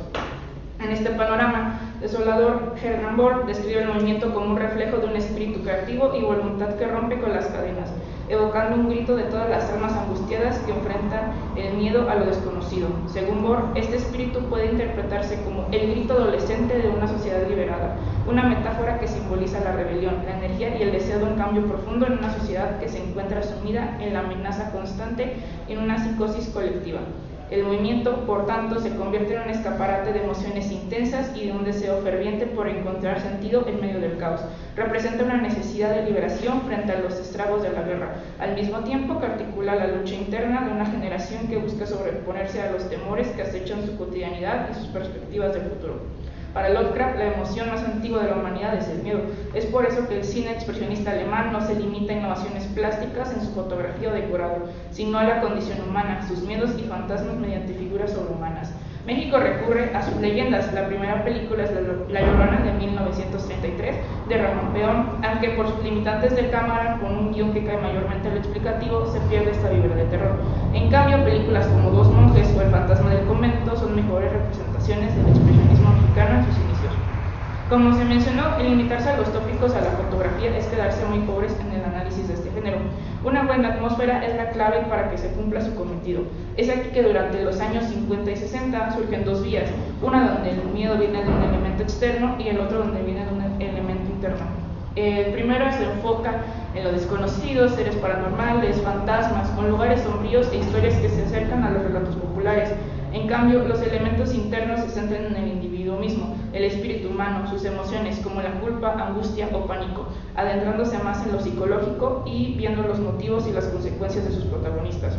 En este panorama desolador, Hermann Bohr describe el movimiento como un reflejo de un espíritu creativo y voluntad que rompe con las cadenas, evocando un grito de todas las almas angustiadas que enfrentan el miedo a lo desconocido. Según Bohr, este espíritu puede interpretarse como el grito adolescente de una sociedad liberada, una metáfora que simboliza la rebelión, la energía y el deseo de un cambio profundo en una sociedad que se encuentra sumida en la amenaza constante y en una psicosis colectiva. El movimiento, por tanto, se convierte en un escaparate de emociones intensas y de un deseo ferviente por encontrar sentido en medio del caos. Representa una necesidad de liberación frente a los estragos de la guerra, al mismo tiempo que articula la lucha interna de una generación que busca sobreponerse a los temores que acechan su cotidianidad y sus perspectivas de futuro. Para Lovecraft, la emoción más antigua de la humanidad es el miedo. Es por eso que el cine expresionista alemán no se limita a innovaciones plásticas en su fotografía o decorado, sino a la condición humana, sus miedos y fantasmas mediante figuras sobrehumanas. México recurre a sus leyendas. La primera película es La Llorona de 1933 de Ramón Peón, aunque por sus limitantes de cámara, con un guión que cae mayormente a lo explicativo, se pierde esta vibra de terror. En cambio, películas como Dos monjes o El fantasma del convento son mejores representaciones del expresionismo mexicano en sus inicios. Como se mencionó, el limitarse a los tópicos a la fotografía es quedarse muy pobres en el análisis de este género. Una buena atmósfera es la clave para que se cumpla su cometido. Es aquí que durante los años 50 y 60 surgen dos vías, una donde el miedo viene de un elemento externo y el otro donde viene de un elemento interno. El primero se enfoca en lo desconocido, seres paranormales, fantasmas, con lugares sombríos e historias que se acercan a los relatos populares. En cambio, los elementos internos se centran en el individuo mismo, el espíritu humano, sus emociones como la culpa, angustia o pánico, adentrándose más en lo psicológico y viendo los motivos y las consecuencias de sus protagonistas.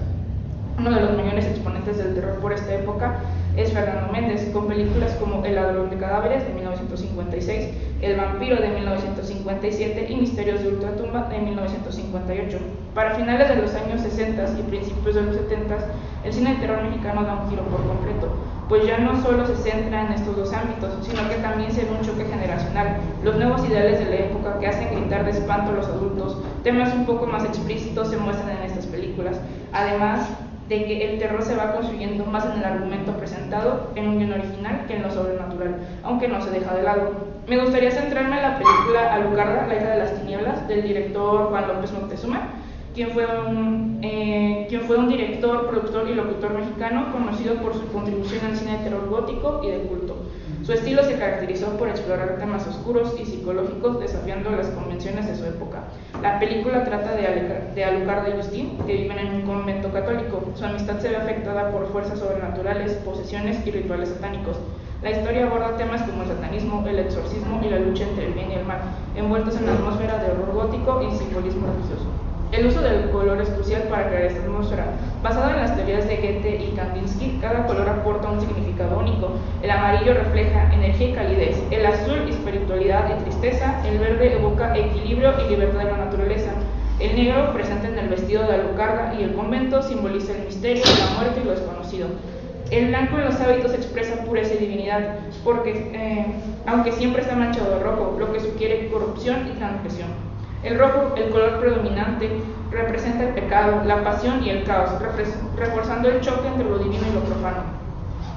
Uno de los mayores exponentes del terror por esta época es Fernando Méndez, con películas como El ladrón de cadáveres de 1956, El vampiro de 1957 y Misterios de Ultratumba de 1958. Para finales de los años 60 y principios de los 70, el cine de terror mexicano da un giro por completo, pues ya no solo se centra en estos dos ámbitos, sino que también se ve un choque generacional, los nuevos ideales de la época que hacen gritar de espanto a los adultos, temas un poco más explícitos se muestran en estas películas, además de que el terror se va construyendo más en el argumento presentado en un guion original que en lo sobrenatural, aunque no se deja de lado. Me gustaría centrarme en la película Alucarda, la hija de las tinieblas, del director Juan López Moctezuma, quien fue un director, productor y locutor mexicano conocido por su contribución al cine de terror gótico y de culto. Su estilo se caracterizó por explorar temas oscuros y psicológicos desafiando las convenciones de su época. La película trata de Alucarda y Justín, que viven en un convento católico. Su amistad se ve afectada por fuerzas sobrenaturales, posesiones y rituales satánicos. La historia aborda temas como el satanismo, el exorcismo y la lucha entre el bien y el mal, envueltos en una atmósfera de horror gótico y simbolismo religioso. El uso del color es crucial para crear esta atmósfera. Basado en las teorías de Goethe y Kandinsky, cada color aporta un significado único. El amarillo refleja energía y calidez, el azul espiritualidad y tristeza, el verde evoca equilibrio y libertad de la naturaleza. El negro, presente en el vestido de Alucarda y el convento, simboliza el misterio, la muerte y lo desconocido. El blanco en los hábitos expresa pureza y divinidad, porque aunque siempre está manchado de rojo, lo que sugiere corrupción y transgresión. El rojo, el color predominante, representa el pecado, la pasión y el caos, reforzando el choque entre lo divino y lo profano.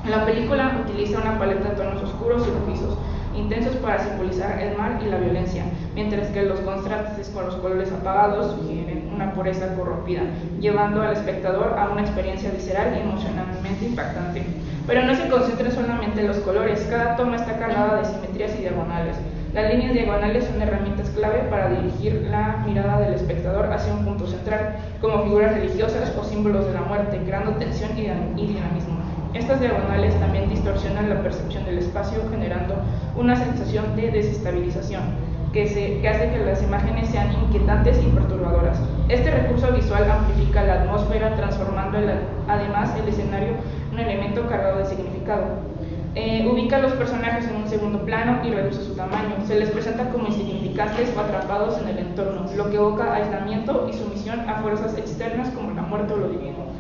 La película utiliza una paleta de tonos oscuros y rojizos, intensos para simbolizar el mal y la violencia, mientras que los contrastes con los colores apagados sugieren una pureza corrompida, llevando al espectador a una experiencia visceral y emocionalmente impactante. Pero no se concentra solamente en los colores, cada toma está cargada de simetrías y diagonales. Las líneas diagonales son herramientas clave para dirigir la mirada del espectador hacia un punto central, como figuras religiosas o símbolos de la muerte, creando tensión y dinamismo. Estas diagonales también distorsionan la percepción del espacio, generando una sensación de desestabilización, que hace que las imágenes sean inquietantes y perturbadoras. Este recurso visual amplifica la atmósfera, transformando además el escenario en un elemento cargado de significado. Ubica a los personajes en un segundo plano y reduce su tamaño. Se les presenta como insignificantes o atrapados en el entorno, lo que evoca aislamiento y sumisión a fuerzas externas como la muerte o lo divino.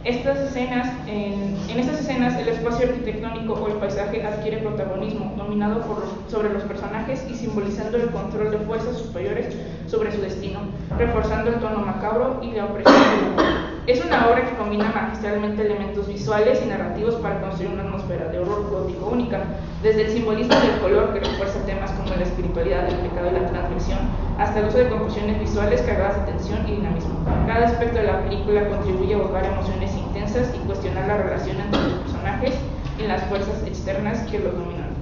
En estas escenas el espacio arquitectónico o el paisaje adquiere protagonismo, dominado sobre los personajes y simbolizando el control de fuerzas superiores sobre su destino, reforzando el tono macabro y la opresión del humor. Es una obra que combina magistralmente elementos visuales y narrativos para construir una atmósfera de horror gótico única, desde el simbolismo del color que refuerza temas como la espiritualidad, el pecado y la transgresión, hasta el uso de composiciones visuales cargadas de tensión y dinamismo. Cada aspecto de la película contribuye a evocar emociones intensas y cuestionar la relación entre los personajes y las fuerzas externas que los dominan.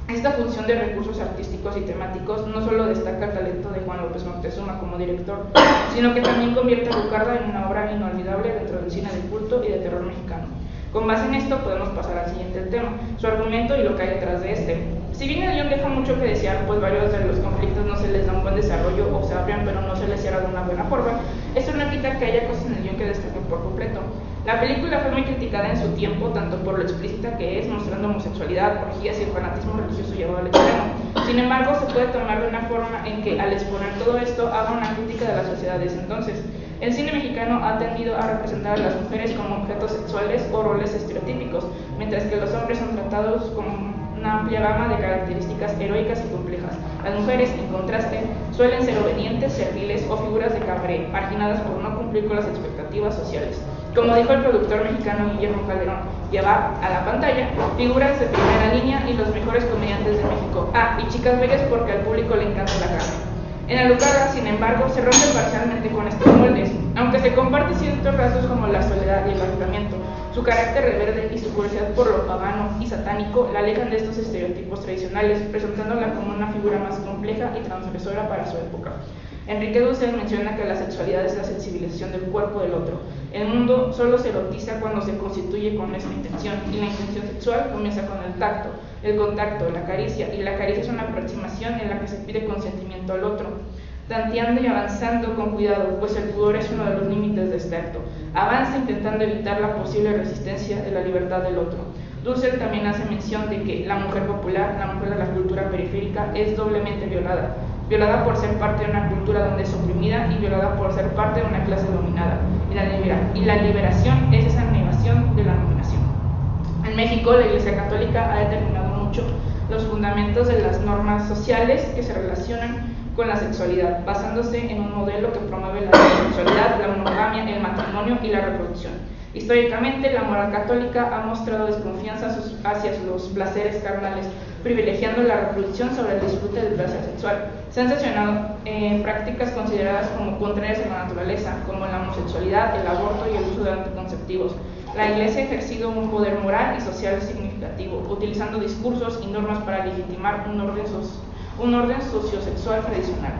Esta función de recursos artísticos y temáticos no solo destaca el talento de Juan López Moctezuma como director, sino que también convierte a Alucarda en una obra inolvidable dentro del cine de culto y de terror mexicano. Con base en esto podemos pasar al siguiente tema, su argumento y lo que hay detrás de este. Si bien el guión deja mucho que desear, pues varios de los conflictos no se les da un buen desarrollo o se abren pero no se les cierra de una buena forma, esto no quita que haya cosas en el guión que destaquen por completo. La película fue muy criticada en su tiempo, tanto por lo explícita que es, mostrando homosexualidad, orgías y el fanatismo religioso llevado al extremo. Sin embargo, se puede tomar de una forma en que, al exponer todo esto, haga una crítica de la sociedad de ese entonces. El cine mexicano ha tendido a representar a las mujeres como objetos sexuales o roles estereotípicos, mientras que los hombres son tratados con una amplia gama de características heroicas y complejas. Las mujeres, en contraste, suelen ser obedientes, serviles o figuras de cabaret, marginadas por no cumplir con las expectativas sociales. Como dijo el productor mexicano Guillermo Calderón, llevar a la pantalla figuras de primera línea y los mejores comediantes de México. Y chicas bellas porque al público le encanta la carne. En Alucarda, sin embargo, se rompe parcialmente con estos moldes, aunque se comparte ciertos rasgos como la soledad y el aislamiento. Su carácter rebelde y su curiosidad por lo pagano y satánico la alejan de estos estereotipos tradicionales, presentándola como una figura más compleja y transgresora para su época. Enrique Dussel menciona que la sexualidad es la sensibilización del cuerpo del otro. El mundo solo se erotiza cuando se constituye con esta intención, y la intención sexual comienza con el tacto, el contacto, la caricia, y la caricia es una aproximación en la que se pide consentimiento al otro. Tanteando y avanzando con cuidado, pues el pudor es uno de los límites de este acto. Avanza intentando evitar la posible resistencia de la libertad del otro. Dussel también hace mención de que la mujer popular, la mujer de la cultura periférica, es doblemente violada. Violada por ser parte de una cultura donde es oprimida y violada por ser parte de una clase dominada. Y la liberación es esa negación de la dominación. En México, la Iglesia Católica ha determinado mucho los fundamentos de las normas sociales que se relacionan con la sexualidad, basándose en un modelo que promueve la sexualidad, la monogamia, el matrimonio y la reproducción. Históricamente, la moral católica ha mostrado desconfianza hacia los placeres carnales, privilegiando la reproducción sobre el disfrute del placer sexual. Se han sancionado prácticas consideradas como contrarias a la naturaleza, como la homosexualidad, el aborto y el uso de anticonceptivos. La Iglesia ha ejercido un poder moral y social significativo, utilizando discursos y normas para legitimar un orden sociosexual tradicional.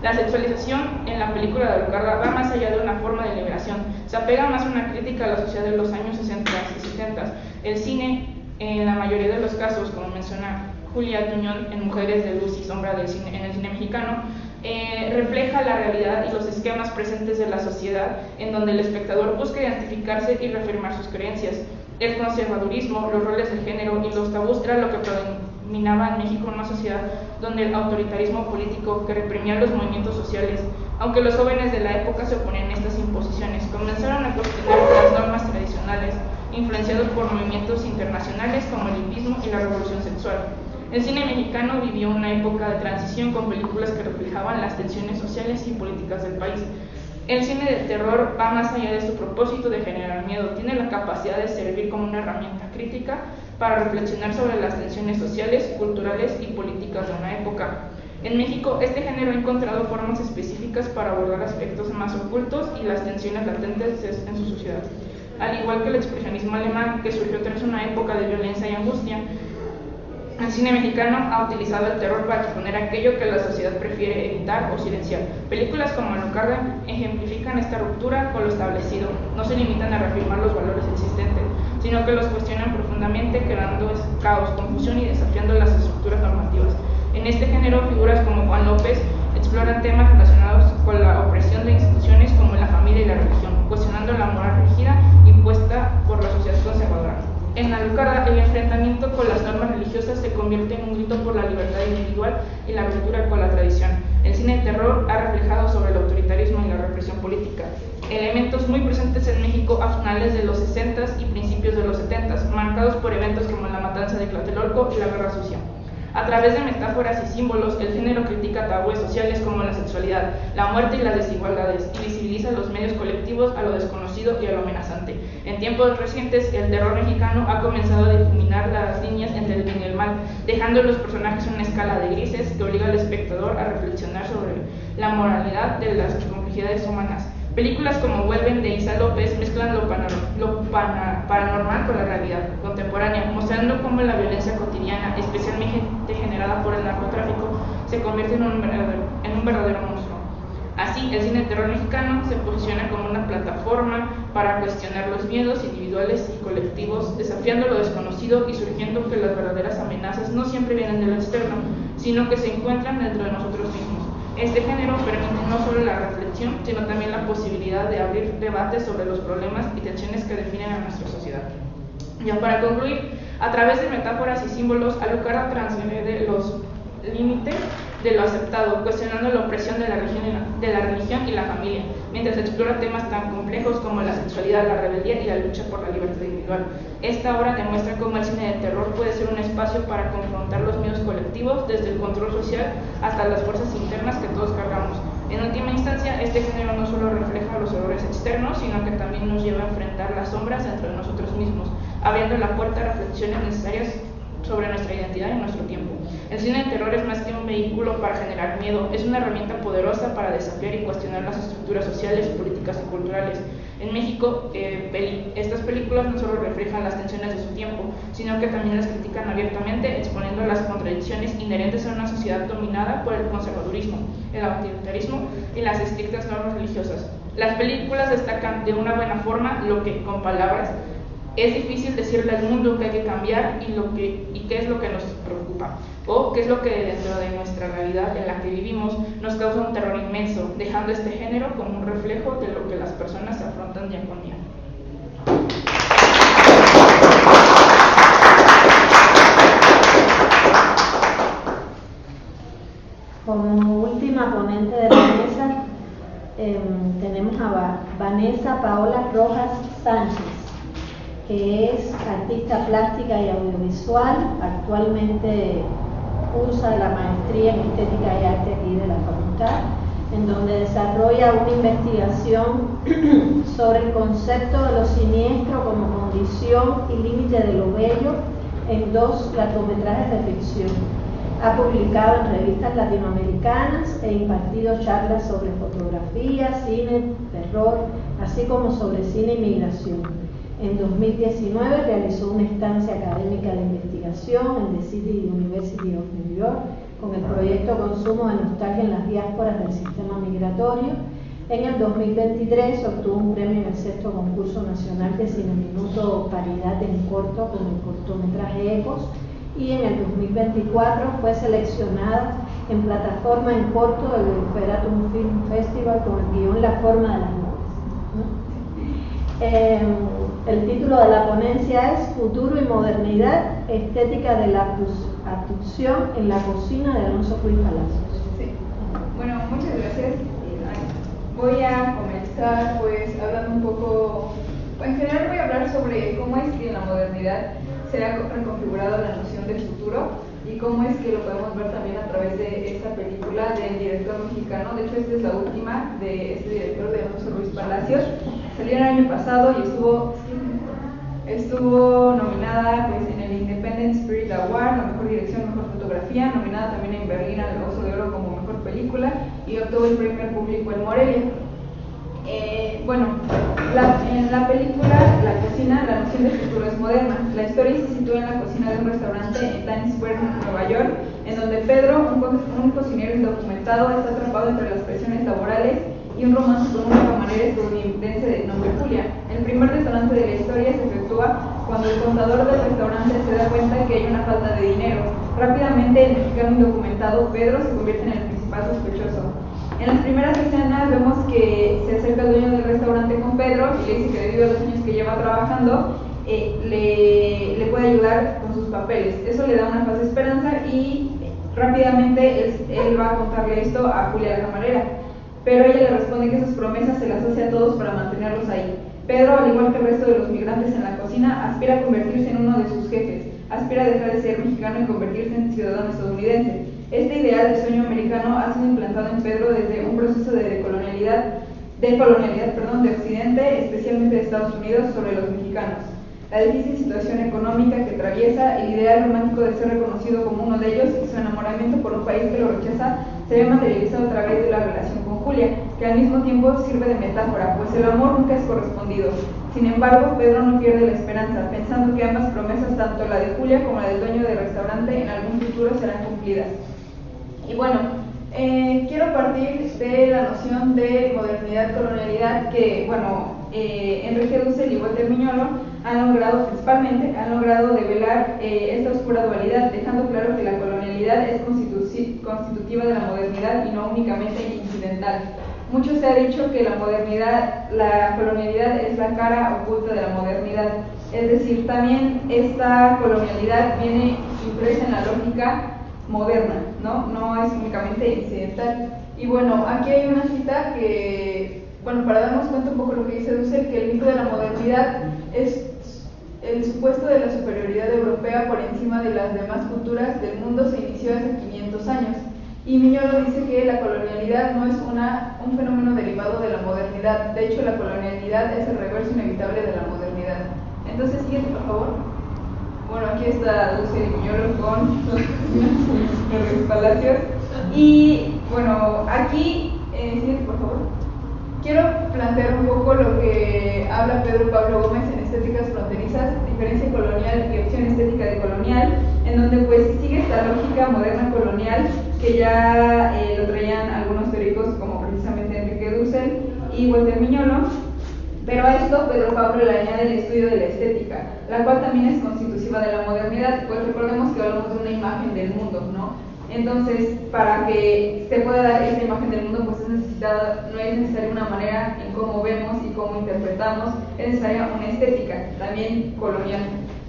La sexualización en la película de Alucarda va más allá de una forma de liberación, se apega más a una crítica a la sociedad de los años 60 y 70. El cine, en la mayoría de los casos, como menciona Julia Tuñón en Mujeres de Luz y Sombra en el cine mexicano, refleja la realidad y los esquemas presentes de la sociedad, en donde el espectador busca identificarse y reafirmar sus creencias. El conservadurismo, los roles de género y los tabús era lo que predominaba en México, una sociedad donde el autoritarismo político que reprimía los movimientos sociales, aunque los jóvenes de la época se oponían a estas imposiciones, comenzaron a cuestionar las normas tradicionales, influenciados por movimientos internacionales como el hipismo y la revolución sexual. El cine mexicano vivió una época de transición con películas que reflejaban las tensiones sociales y políticas del país. El cine de terror va más allá de su propósito de generar miedo, tiene la capacidad de servir como una herramienta crítica para reflexionar sobre las tensiones sociales, culturales y políticas de una época. En México, este género ha encontrado formas específicas para abordar aspectos más ocultos y las tensiones latentes en su sociedad. Al igual que el expresionismo alemán, que surgió tras una época de violencia y angustia, el cine mexicano ha utilizado el terror para exponer aquello que la sociedad prefiere evitar o silenciar. Películas como Alucarda ejemplifican esta ruptura con lo establecido. No se limitan a reafirmar los valores existentes, sino que los cuestionan profundamente, creando caos, confusión y desafiando las estructuras normativas. En este género, figuras como Juan López exploran temas relacionados con la opresión de instituciones como la familia y la religión, cuestionando la moral rígida impuesta por la sociedad conservadora. En Alucarda, el enfrentamiento con las normas religiosas se convierte en un grito por la libertad individual y la ruptura con la tradición. El cine de terror ha reflejado sobre el autoritarismo y la represión política, elementos muy presentes en México a finales de los 60s y principios de los 70s, marcados por eventos como la matanza de Tlatelolco y la Guerra Sucia. A través de metáforas y símbolos, el género critica tabúes sociales como la sexualidad, la muerte y las desigualdades, y visibiliza los medios colectivos a lo desconocido y a lo amenazante. En tiempos recientes, el terror mexicano ha comenzado a difuminar las líneas entre el bien y el mal, dejando a los personajes en una escala de grises que obliga al espectador a reflexionar sobre la moralidad de las complejidades humanas. Películas como Vuelven de Isa López mezclan lo paranormal con la realidad contemporánea, mostrando cómo la violencia cotidiana, especialmente generada por el narcotráfico, se convierte en un verdadero monstruo. Así, el cine de terror mexicano se posiciona como una plataforma para cuestionar los miedos individuales y colectivos, desafiando lo desconocido y surgiendo que las verdaderas amenazas no siempre vienen de lo externo, sino que se encuentran dentro de nosotros mismos. Este género permite no solo la reflexión, sino también la posibilidad de abrir debates sobre los problemas y tensiones que definen a nuestra sociedad. Ya para concluir, a través de metáforas y símbolos, Alucarda transgrede los límites de lo aceptado, cuestionando la opresión de la religión y la familia, mientras explora temas tan complejos como la sexualidad, la rebeldía y la lucha por la libertad individual. Esta obra demuestra cómo el cine de terror puede ser un espacio para confrontar los miedos colectivos, desde el control social hasta las fuerzas internas que todos cargamos. En última instancia, este género no solo refleja los horrores externos, sino que también nos lleva a enfrentar las sombras dentro de nosotros mismos, abriendo la puerta a reflexiones necesarias sobre nuestra identidad y nuestro tiempo. El cine de terror es más que un vehículo para generar miedo, es una herramienta poderosa para desafiar y cuestionar las estructuras sociales, políticas y culturales. En México, estas películas no solo reflejan las tensiones de su tiempo, sino que también las critican abiertamente, exponiendo las contradicciones inherentes a una sociedad dominada por el conservadurismo, el autoritarismo y las estrictas normas religiosas. Las películas destacan de una buena forma lo que, con palabras, es difícil decirle al mundo que hay que cambiar y qué es lo que nos preocupa, o qué es lo que dentro de nuestra realidad en la que vivimos nos causa un terror inmenso, dejando este género como un reflejo de lo que las personas afrontan día con día. Como última ponente de la mesa tenemos a Vanessa Paola Rojas Sánchez, que es artista plástica y audiovisual. Actualmente cursa la maestría en Estética y Arte aquí de la facultad, en donde desarrolla una investigación sobre el concepto de lo siniestro como condición y límite de lo bello en 2 largometrajes de ficción. Ha publicado en revistas latinoamericanas e impartido charlas sobre fotografía, cine, terror, así como sobre cine y migración. En 2019 realizó una estancia académica de investigación en The City University of New York con el proyecto Consumo de Nostalgia en las Diásporas del Sistema Migratorio. En el 2023 obtuvo un premio en el 6º Concurso Nacional de Cine Minuto Paridad en Corto con el cortometraje Ecos, y en el 2024 fue seleccionada en plataforma en corto del Feratum Film Festival con el guión La Forma de las Nubes. El título de la ponencia es Futuro y Modernidad, Estética de la Abducción en la Cocina, de Alonso Ruiz Palacios. Sí. Bueno, muchas gracias. Voy a comenzar pues hablando un poco, en general voy a hablar sobre cómo es que en la modernidad se ha reconfigurado la noción del futuro y cómo es que lo podemos ver también a través de esta película del director mexicano. De hecho, esta es la última de este director, de Alonso Ruiz Palacios. Salió el año pasado y estuvo nominada pues en el Independent Spirit Award, la mejor dirección, mejor fotografía, nominada también en Berlín al Oso de Oro como mejor película y obtuvo el premio público en Morelia. En la película La Cocina, la noción del futuro es moderna. La historia se sitúa en la cocina de un restaurante en Times Square, Nueva York, en donde Pedro, un cocinero indocumentado, está atrapado entre las presiones laborales y un romance con una camarera estadounidense de nombre Julia. El primer detonante de la historia se efectúa cuando el contador del restaurante se da cuenta que hay una falta de dinero. Rápidamente, el mexicano indocumentado Pedro se convierte en el principal sospechoso. En las primeras escenas vemos que se acerca el dueño del restaurante con Pedro y le dice que debido a los años que lleva trabajando le puede ayudar con sus papeles. Eso le da una falsa esperanza y rápidamente él va a contarle esto a Julia la camarera, pero ella le responde que esas promesas se las hace a todos para mantenerlos ahí. Pedro, al igual que el resto de los migrantes en la cocina, aspira a convertirse en uno de sus jefes, aspira a dejar de ser mexicano y convertirse en ciudadano estadounidense. Este ideal de sueño americano ha sido implantado en Pedro desde un proceso de colonialidad de Occidente, especialmente de Estados Unidos, sobre los mexicanos. La difícil situación económica que atraviesa, el ideal romántico de ser reconocido como uno de ellos y su enamoramiento por un país que lo rechaza se ve materializado a través de la relación con Julia, que al mismo tiempo sirve de metáfora, pues el amor nunca es correspondido. Sin embargo, Pedro no pierde la esperanza, pensando que ambas promesas, tanto la de Julia como la del dueño del restaurante, en algún futuro serán cumplidas. Y bueno, quiero partir de la noción de modernidad-colonialidad que, bueno, Enrique Dussel y Walter Miñolo han logrado develar esta oscura dualidad, dejando claro que la colonialidad es constitutiva de la modernidad y no únicamente incidental. Mucho se ha dicho que la colonialidad es la cara oculta de la modernidad, es decir, también esta colonialidad viene impresa en la lógica moderna, no es únicamente incidental. Y bueno, aquí hay una cita que, bueno, para darnos cuenta un poco de lo que dice Dussel, que el mito de la modernidad es el supuesto de la superioridad europea por encima de las demás culturas del mundo se inició hace 500 años. Y Miñolo dice que la colonialidad no es un fenómeno derivado de la modernidad, de hecho la colonialidad es el reverso inevitable de la modernidad. Entonces, siguiente, por favor. Bueno, aquí está Dussel y Miñolo con los Palacios. Y bueno, aquí, siguiente, por favor. Quiero plantear un poco lo que habla Pedro Pablo Gómez en Estéticas Fronterizas, diferencia colonial y opción estética de colonial, en donde pues sigue esta lógica moderna colonial que ya lo traían algunos teóricos como precisamente Enrique Dussel y Walter Miñolo, pero a esto Pedro Pablo le añade el estudio de la estética, la cual también es constitutiva de la modernidad, pues recordemos que hablamos de una imagen del mundo, ¿no? Entonces, para que se pueda dar esa imagen del mundo, pues no es necesaria una manera en cómo vemos y cómo interpretamos, es necesaria una estética, también colonial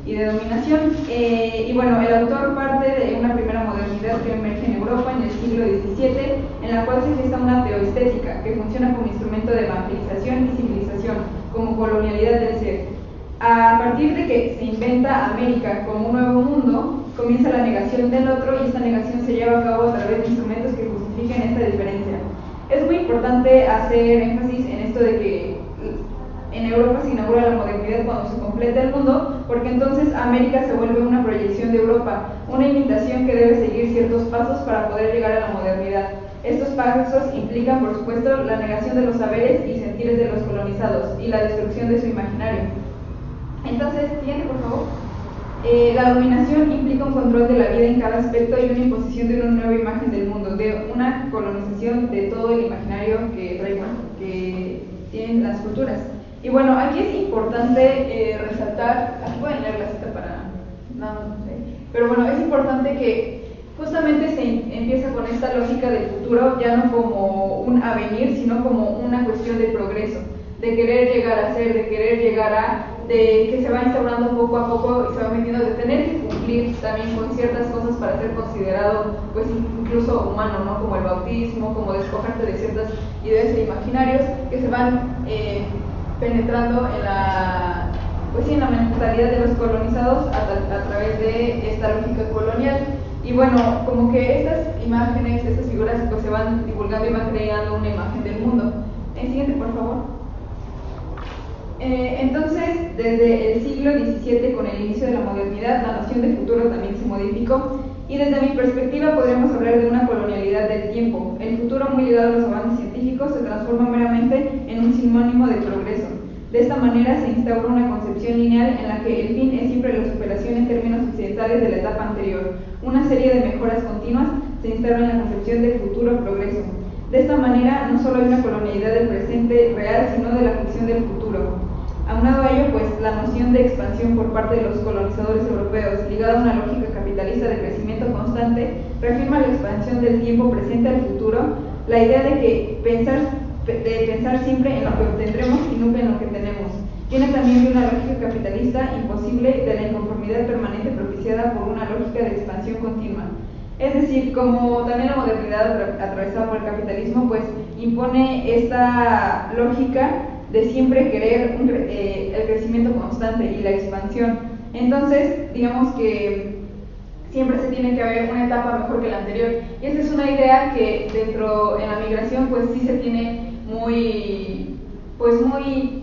y de dominación. Y bueno, el autor parte de una primera modernidad que emerge en Europa en el siglo XVII, en la cual se gesta una teoestética que funciona como instrumento de evangelización y civilización, como colonialidad del ser. A partir de que se inventa América como un nuevo mundo, comienza la negación del otro y esta negación se lleva a cabo a través de instrumentos que justifiquen esta diferencia. Es muy importante hacer énfasis en esto de que en Europa se inaugura la modernidad cuando se completa el mundo, porque entonces América se vuelve una proyección de Europa, una imitación que debe seguir ciertos pasos para poder llegar a la modernidad. Estos pasos implican, por supuesto, la negación de los saberes y sentires de los colonizados y la destrucción de su imaginario. Entonces, siguiente, por favor. La dominación implica un control de la vida en cada aspecto y una imposición de una nueva imagen del mundo, de una colonización de todo el imaginario que tienen las culturas. Y bueno, aquí es importante resaltar, aquí pueden leer la cita para no sé, pero bueno, es importante que justamente se empieza con esta lógica del futuro, ya no como un avenir, sino como una cuestión de progreso, de querer llegar a ser, de querer llegar a, de que se va instaurando poco a poco y se va metiendo, de tener que cumplir también con ciertas cosas para ser considerado, pues incluso humano, ¿no? Como el bautismo, como despojarte de ciertas ideas e imaginarios que se van penetrando en la, pues sí, en la mentalidad de los colonizados a través de esta lógica colonial. Y bueno, como que estas imágenes, estas figuras pues se van divulgando y van creando una imagen del mundo. Siguiente, por favor. Entonces, desde el siglo XVII, con el inicio de la modernidad, la noción de futuro también se modificó y desde mi perspectiva podríamos hablar de una colonialidad del tiempo. El futuro, muy ligado a los avances científicos, se transforma meramente en un sinónimo de progreso. De esta manera se instaura una concepción lineal en la que el fin es siempre la superación en términos occidentales de la etapa anterior. Una serie de mejoras continuas se instaura en la concepción del futuro progreso. De esta manera, no solo hay una colonialidad del presente real, sino de la ficción del futuro. Aunado a ello, pues, la noción de expansión por parte de los colonizadores europeos, ligada a una lógica capitalista de crecimiento constante, reafirma la expansión del tiempo presente al futuro, la idea de pensar siempre en lo que obtendremos y nunca en lo que tenemos. Viene también de una lógica capitalista imposible de la inconformidad permanente propiciada por una lógica de expansión continua. Es decir, como también la modernidad atravesada por el capitalismo, pues impone esta lógica de siempre querer el crecimiento constante y la expansión. Entonces, digamos que siempre se tiene que haber una etapa mejor que la anterior. Y esta es una idea que en la migración pues sí se tiene muy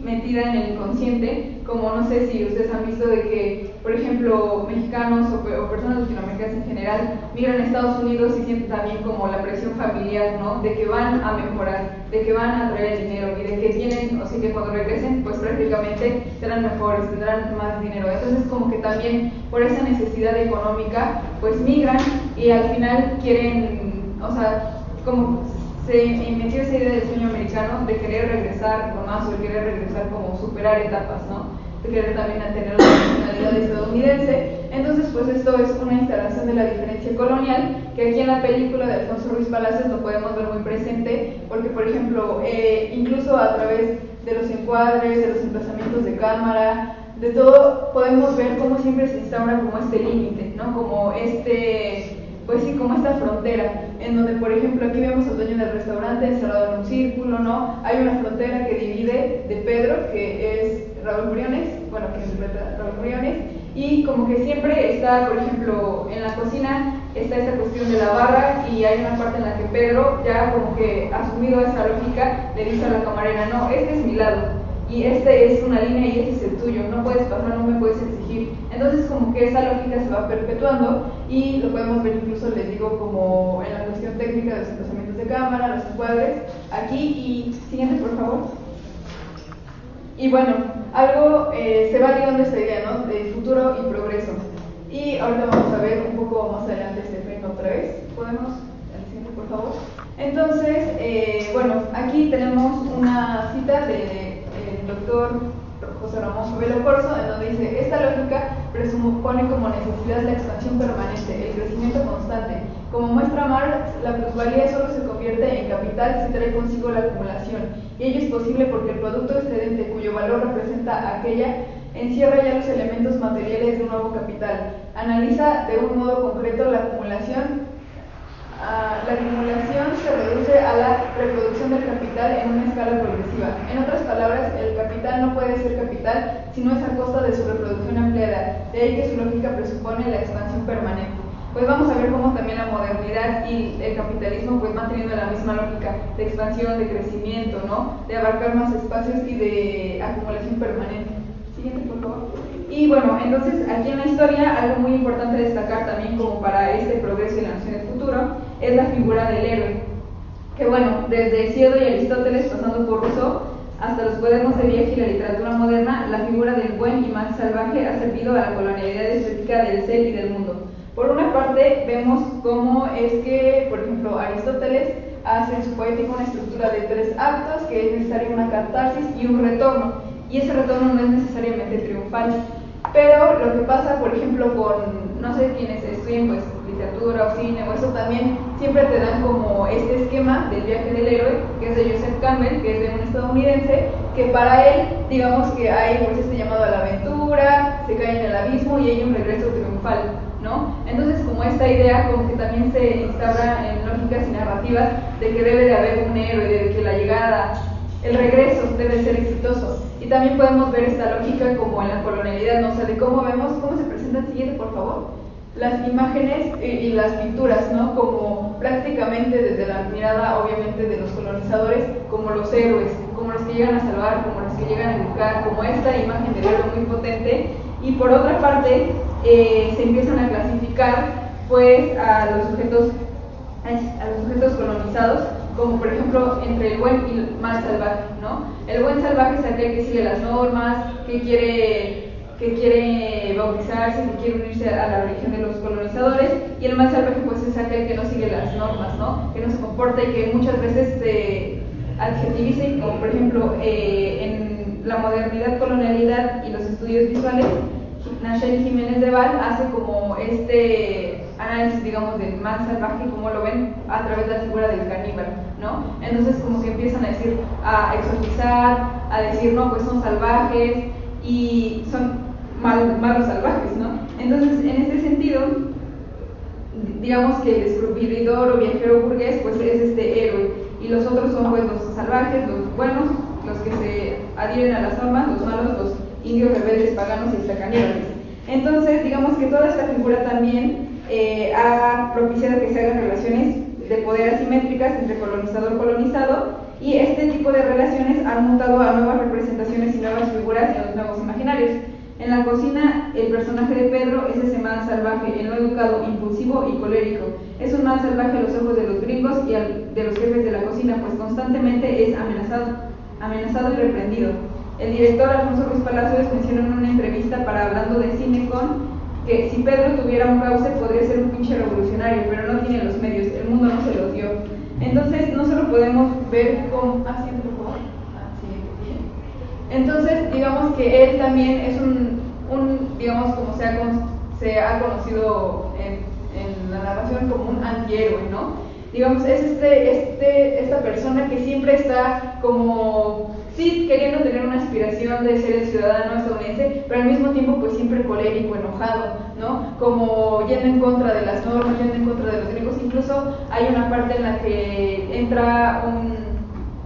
metida en el inconsciente, como no sé si ustedes han visto de que, por ejemplo, mexicanos o personas latinoamericanas en general migran a Estados Unidos y sienten también como la presión familiar, ¿no? De que van a mejorar, de que van a traer el dinero y de que tienen, o sea que cuando regresen pues prácticamente serán mejores, tendrán más dinero. Entonces como que también por esa necesidad económica pues migran y al final quieren, o sea, como se metió esa idea del sueño americano de querer regresar con más o de querer regresar como superar etapas, ¿no? De querer también tener la nacionalidad estadounidense. Entonces pues esto es una instalación de la diferencia colonial que aquí en la película de Alfonso Ruiz Palacios lo podemos ver muy presente porque por ejemplo incluso a través de los encuadres, de los emplazamientos de cámara, de todo podemos ver cómo siempre se instaura como este límite, ¿no? Como pues sí, como esta frontera, en donde por ejemplo aquí vemos al dueño del restaurante encerrado en un círculo, ¿no? Hay una frontera que divide de Pedro, que es Raúl Briones, bueno, que interpreta Raúl Briones, y como que siempre está, por ejemplo, en la cocina está esta cuestión de la barra y hay una parte en la que Pedro, ya como que asumido esa lógica, le dice a la camarera, no, este es mi lado. Y este es una línea y este es el tuyo, no puedes pasar, no me puedes exigir. Entonces como que esa lógica se va perpetuando y lo podemos ver incluso, les digo, como en la cuestión técnica de los emplazamientos de cámara, los encuadres, aquí. Y siguiente por favor. Y bueno, algo se va ligando esta idea, ¿no? De futuro y progreso. Y ahorita vamos a ver un poco más adelante este frame otra vez. ¿Podemos? Al siguiente por favor. Entonces, bueno, aquí tenemos una cita de doctor José Ramón Jovelo Corso, en donde dice, esta lógica presupone como necesidad la expansión permanente, el crecimiento constante. Como muestra Marx, la plusvalía solo se convierte en capital si trae consigo la acumulación, y ello es posible porque el producto excedente, cuyo valor representa aquella, encierra ya los elementos materiales de un nuevo capital. Analiza de un modo concreto la acumulación. La acumulación se reduce a la reproducción del capital en una escala progresiva. En otras palabras, el capital no puede ser capital si no es a costa de su reproducción ampliada. De ahí que su lógica presupone la expansión permanente. Pues vamos a ver cómo también la modernidad y el capitalismo pues van teniendo la misma lógica de expansión, de crecimiento, ¿no? De abarcar más espacios y de acumulación permanente. Siguiente, por favor. Y bueno, entonces aquí en la historia algo muy importante destacar también como para este progreso y la noción del futuro es la figura del héroe, que bueno, desde Hesíodo y Aristóteles pasando por Rousseau hasta los cuadernos de viaje y la literatura moderna, la figura del buen y mal salvaje ha servido a la colonialidad estética del ser y del mundo. Por una parte vemos cómo es que, por ejemplo, Aristóteles hace en su poética una estructura de 3 actos, que es necesaria una catarsis y un retorno, y ese retorno no es necesariamente triunfal. Pero lo que pasa, por ejemplo, con, no sé, quienes estudian pues literatura o cine o eso también, siempre te dan como este esquema del viaje del héroe, que es de Joseph Campbell, que es de un estadounidense, que para él, digamos que hay pues este llamado a la aventura, se cae en el abismo y hay un regreso triunfal, ¿no? Entonces como esta idea como que también se instaura en lógicas y narrativas de que debe de haber un héroe, de que la llegada, el regreso debe ser exitoso. Y también podemos ver esta lógica como en la colonialidad, ¿no? O sea, de cómo vemos, cómo se presenta el siguiente, por favor, las imágenes y las pinturas, ¿no? Como prácticamente desde la mirada, obviamente, de los colonizadores, como los héroes, como los que llegan a salvar, como los que llegan a educar, como esta imagen de héroe muy potente. Y por otra parte, se empiezan a clasificar, pues, a los sujetos colonizados, como por ejemplo entre el buen y el mal salvaje, ¿no? El buen salvaje es aquel que sigue las normas, que quiere bautizarse, que quiere unirse a la religión de los colonizadores, y el mal salvaje pues es aquel que no sigue las normas, ¿no? Que no se comporta y que muchas veces se adjetiviza, como por ejemplo en la modernidad, colonialidad y los estudios visuales, Nacheli Jiménez de Val hace como este análisis, digamos, del mal salvaje, como lo ven a través de la figura del caníbal, ¿no? Entonces como que empiezan a decir, a exotizar, a decir, no, pues son salvajes y son malos salvajes, ¿no? Entonces, en este sentido, digamos que el descubridor o viajero burgués pues es este héroe y los otros son pues los salvajes, los buenos, los que se adhieren a las normas, los malos, los indios rebeldes, paganos y hasta caníbales. Entonces, digamos que toda esta figura también ha propiciado que se hagan relaciones de poder asimétricas entre colonizador-colonizado, y este tipo de relaciones han mutado a nuevas representaciones y nuevas figuras en los nuevos imaginarios. En la cocina, el personaje de Pedro es ese mal salvaje, el no educado, impulsivo y colérico. Es un mal salvaje a los ojos de los gringos y de los jefes de la cocina, pues constantemente es amenazado y reprendido. El director Alfonso Ruiz Palacios mencionó en una entrevista para Hablando de Cine que si Pedro tuviera un cauce podría ser un pinche revolucionario, pero no tiene los medios, el mundo no se los dio. Entonces no solo podemos ver cómo... Entonces, digamos que él también es digamos, como se ha conocido en la narración, como un antihéroe, ¿no? Digamos, es esta persona que siempre está como, sí, queriendo tener una aspiración de ser el ciudadano estadounidense, pero al mismo tiempo pues siempre colérico, enojado, ¿no? Como yendo en contra de las normas, yendo en contra de los gringos. Incluso hay una parte en la que entra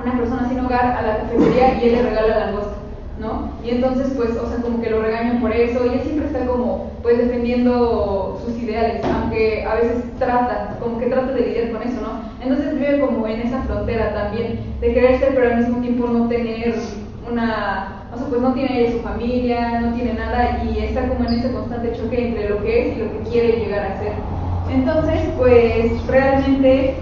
una persona sin hogar a la cafetería y él le regala langosta, ¿no? Y entonces pues, o sea, como que lo regañan por eso, y él siempre está como, pues defendiendo sus ideales, aunque a veces trata de lidiar con eso, ¿no? Entonces vive como en esa frontera también, de querer ser, pero al mismo tiempo no tener pues no tiene su familia, no tiene nada, y está como en ese constante choque entre lo que es y lo que quiere llegar a ser. Entonces, pues realmente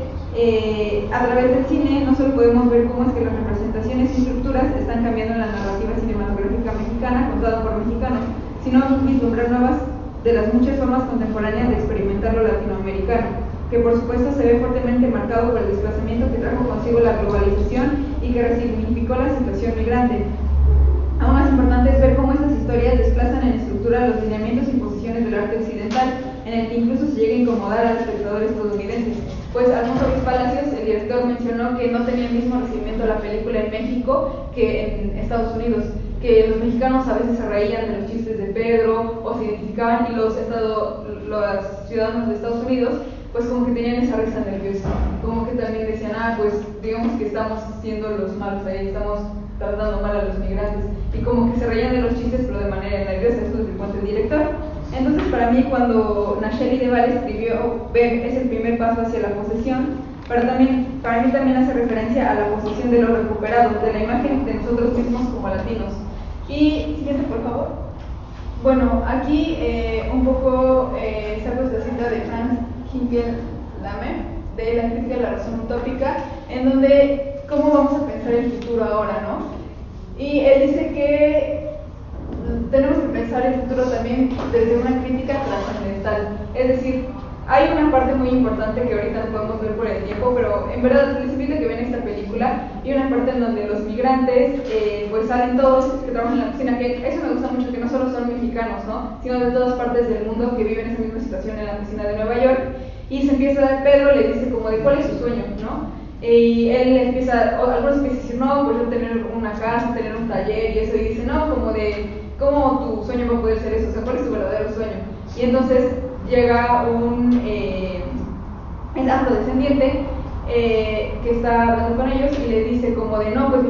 a través del cine no solo podemos ver cómo es que las representaciones y estructuras están cambiando en la narrativa cinematográfica mexicana contada por mexicanos, sino vislumbrar nuevas de las muchas formas contemporáneas de experimentar lo latinoamericano, que por supuesto se ve fuertemente marcado por el desplazamiento que trajo consigo la globalización y que resignificó la situación migrante. Aún más importante es ver cómo estas historias desplazan en estructura los lineamientos y posiciones del arte occidental, en el que incluso se llega a incomodar al espectador estadounidense. Pues Alfonso Ruiz Palacios, el director, mencionó que no tenía el mismo recibimiento la película en México que en Estados Unidos, que los mexicanos a veces se reían de los chistes de Pedro o se identificaban, y los ciudadanos de Estados Unidos pues como que tenían esa risa nerviosa, como que también decían, pues digamos que estamos siendo los malos ahí, estamos tratando mal a los migrantes, y como que se reían de los chistes pero de manera nerviosa. Esto es lo que cuenta el director. Entonces para mí, cuando Nacheli Deval escribió Ver es el primer paso hacia la posesión, para mí también hace referencia a la posesión de lo recuperado, de la imagen de nosotros mismos como latinos. Y siguiente, por favor. Bueno, aquí un poco saco esta cita de Franz Hinkel-Lame, de La crítica de la razón utópica, en donde cómo vamos a pensar el futuro ahora, ¿no? Y él dice que tenemos que pensar el futuro también desde una crítica trascendental, es decir, hay una parte muy importante que ahorita no podemos ver por el tiempo, pero en verdad les invito a que vean esta película, y una parte en donde los migrantes pues salen todos que trabajan en la cocina, que eso me gusta mucho, que no solo son mexicanos, ¿no? Sino de todas partes del mundo que viven esa misma situación en la cocina de Nueva York, y se empieza, Pedro le dice como de cuál es su sueño, ¿no? Y él empieza, algunos empiezan a decir, no, pues yo tener una casa, tener un taller y eso, y dice, no, como de, ¿cómo tu sueño va a poder ser eso? O sea, ¿cuál es tu verdadero sueño? Y entonces llega es afrodescendiente que está hablando con ellos y le dice como de, no, pues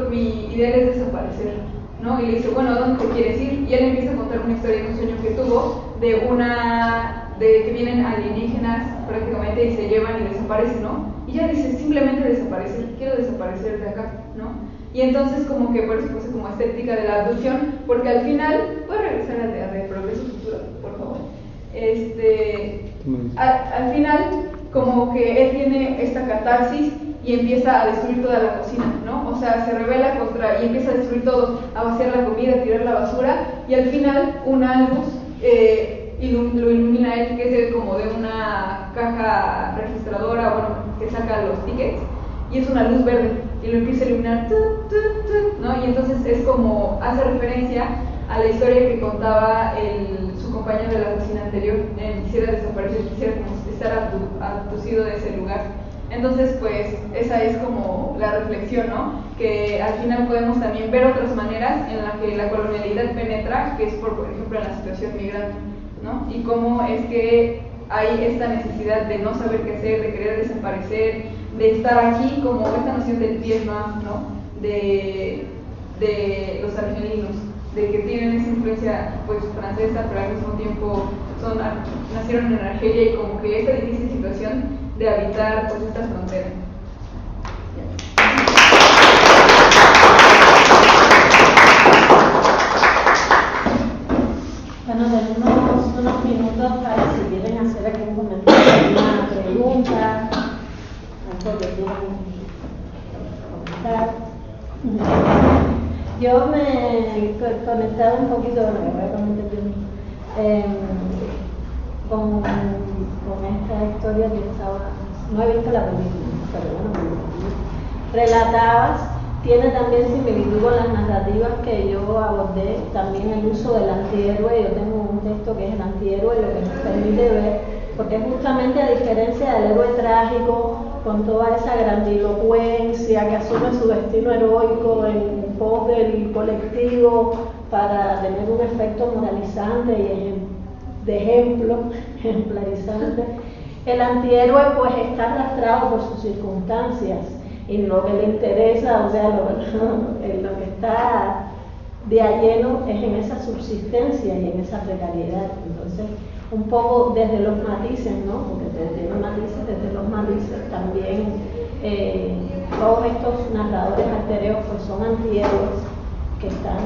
mi ideal es desaparecer, ¿no? Y le dice, bueno, ¿a dónde te quieres ir? Y él empieza a contar una historia de un sueño que tuvo, de que vienen alienígenas prácticamente y se llevan y desaparecen, ¿no? Y ya dice, simplemente desaparecer, quiero desaparecer de acá, ¿no? Y entonces como que por eso puse como estética de la abducción, porque al final, ¿puedo regresar al de Progreso Futuro, por favor? Al final, como que él tiene esta catarsis y empieza a destruir toda la cocina, ¿no? O sea, se rebela contra y empieza a destruir todo, a vaciar la comida, a tirar la basura, y al final una luz lo ilumina él, que es como de una caja registradora, bueno, que saca los tickets, y es una luz verde, y lo empieza a iluminar, ¿no? Y entonces es como, hace referencia a la historia que contaba su compañero de la cocina anterior quisiera desaparecer, quisiera como estar abducido de ese lugar. Entonces, pues, esa es como la reflexión, ¿no? Que al final podemos también ver otras maneras en las que la colonialidad penetra, que es por ejemplo, en la situación migrante, ¿no? Y cómo es que hay esta necesidad de no saber qué hacer, de querer desaparecer, de estar aquí, como esta noción del Vietnam, ¿no? De los argelinos, de que tienen esa influencia pues francesa, pero al mismo tiempo nacieron en Argelia y como que esta difícil situación de habitar pues esta frontera. Bueno, tenemos unos minutos para si quieren hacer algún comentario, alguna pregunta, algo que quieran comentar. Yo me conectaba un poquito, bueno, voy a comentar con esta historia que no he visto la película, pero bueno, relatabas, tiene también similitud con las narrativas que yo abordé, también el uso del antihéroe. Yo tengo un texto que es el antihéroe, lo que nos permite ver, porque justamente a diferencia del héroe trágico, con toda esa grandilocuencia que asume su destino heroico en pos del colectivo para tener un efecto moralizante y de ejemplo, ejemplarizante, el antihéroe pues está arrastrado por sus circunstancias y lo que le interesa, o sea, lo que está de a lleno es en esa subsistencia y en esa precariedad. Entonces, un poco desde los matices, ¿no? Porque desde los matices también todos estos narradores artereos pues son antihéroes que están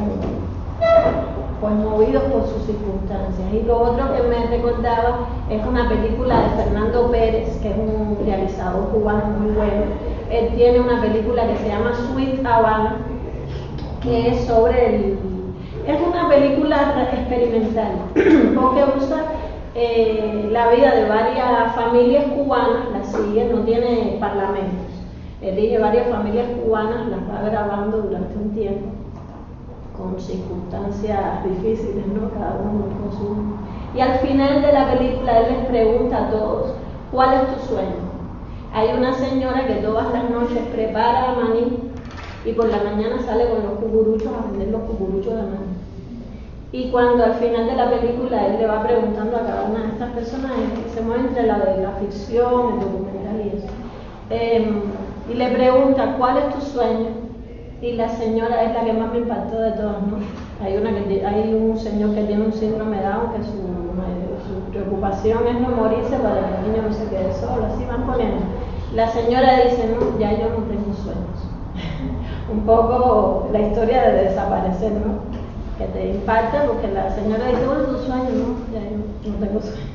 pues movidos por sus circunstancias. Y lo otro que me recordaba es una película de Fernando Pérez, que es un realizador cubano muy bueno. Él tiene una película que se llama Sweet Havana, que es sobre es una película experimental, porque usa la vida de varias familias cubanas, la sigue, no tiene parlamentos. Elige varias familias cubanas, las va grabando durante un tiempo, con circunstancias difíciles, ¿no? Cada uno con su... Y al final de la película él les pregunta a todos, ¿cuál es tu sueño? Hay una señora que todas las noches prepara maní y por la mañana sale con los cucuruchos a vender los cucuruchos de maní. Y cuando al final de la película él le va preguntando a cada una de estas personas, que se mueve entre la de la ficción, el documental y eso, y le pregunta, ¿cuál es tu sueño? Y la señora es la que más me impactó de todas, ¿no? Hay un señor que tiene un síndrome de Down, que su preocupación es no morirse para que el niño no se quede solo, así van poniendo. La señora dice, no, ya yo no tengo sueños. Un poco la historia de desaparecer, ¿no? Que te impacta porque la señora dice, bueno, tu sueño, no, ya yo no tengo sueño.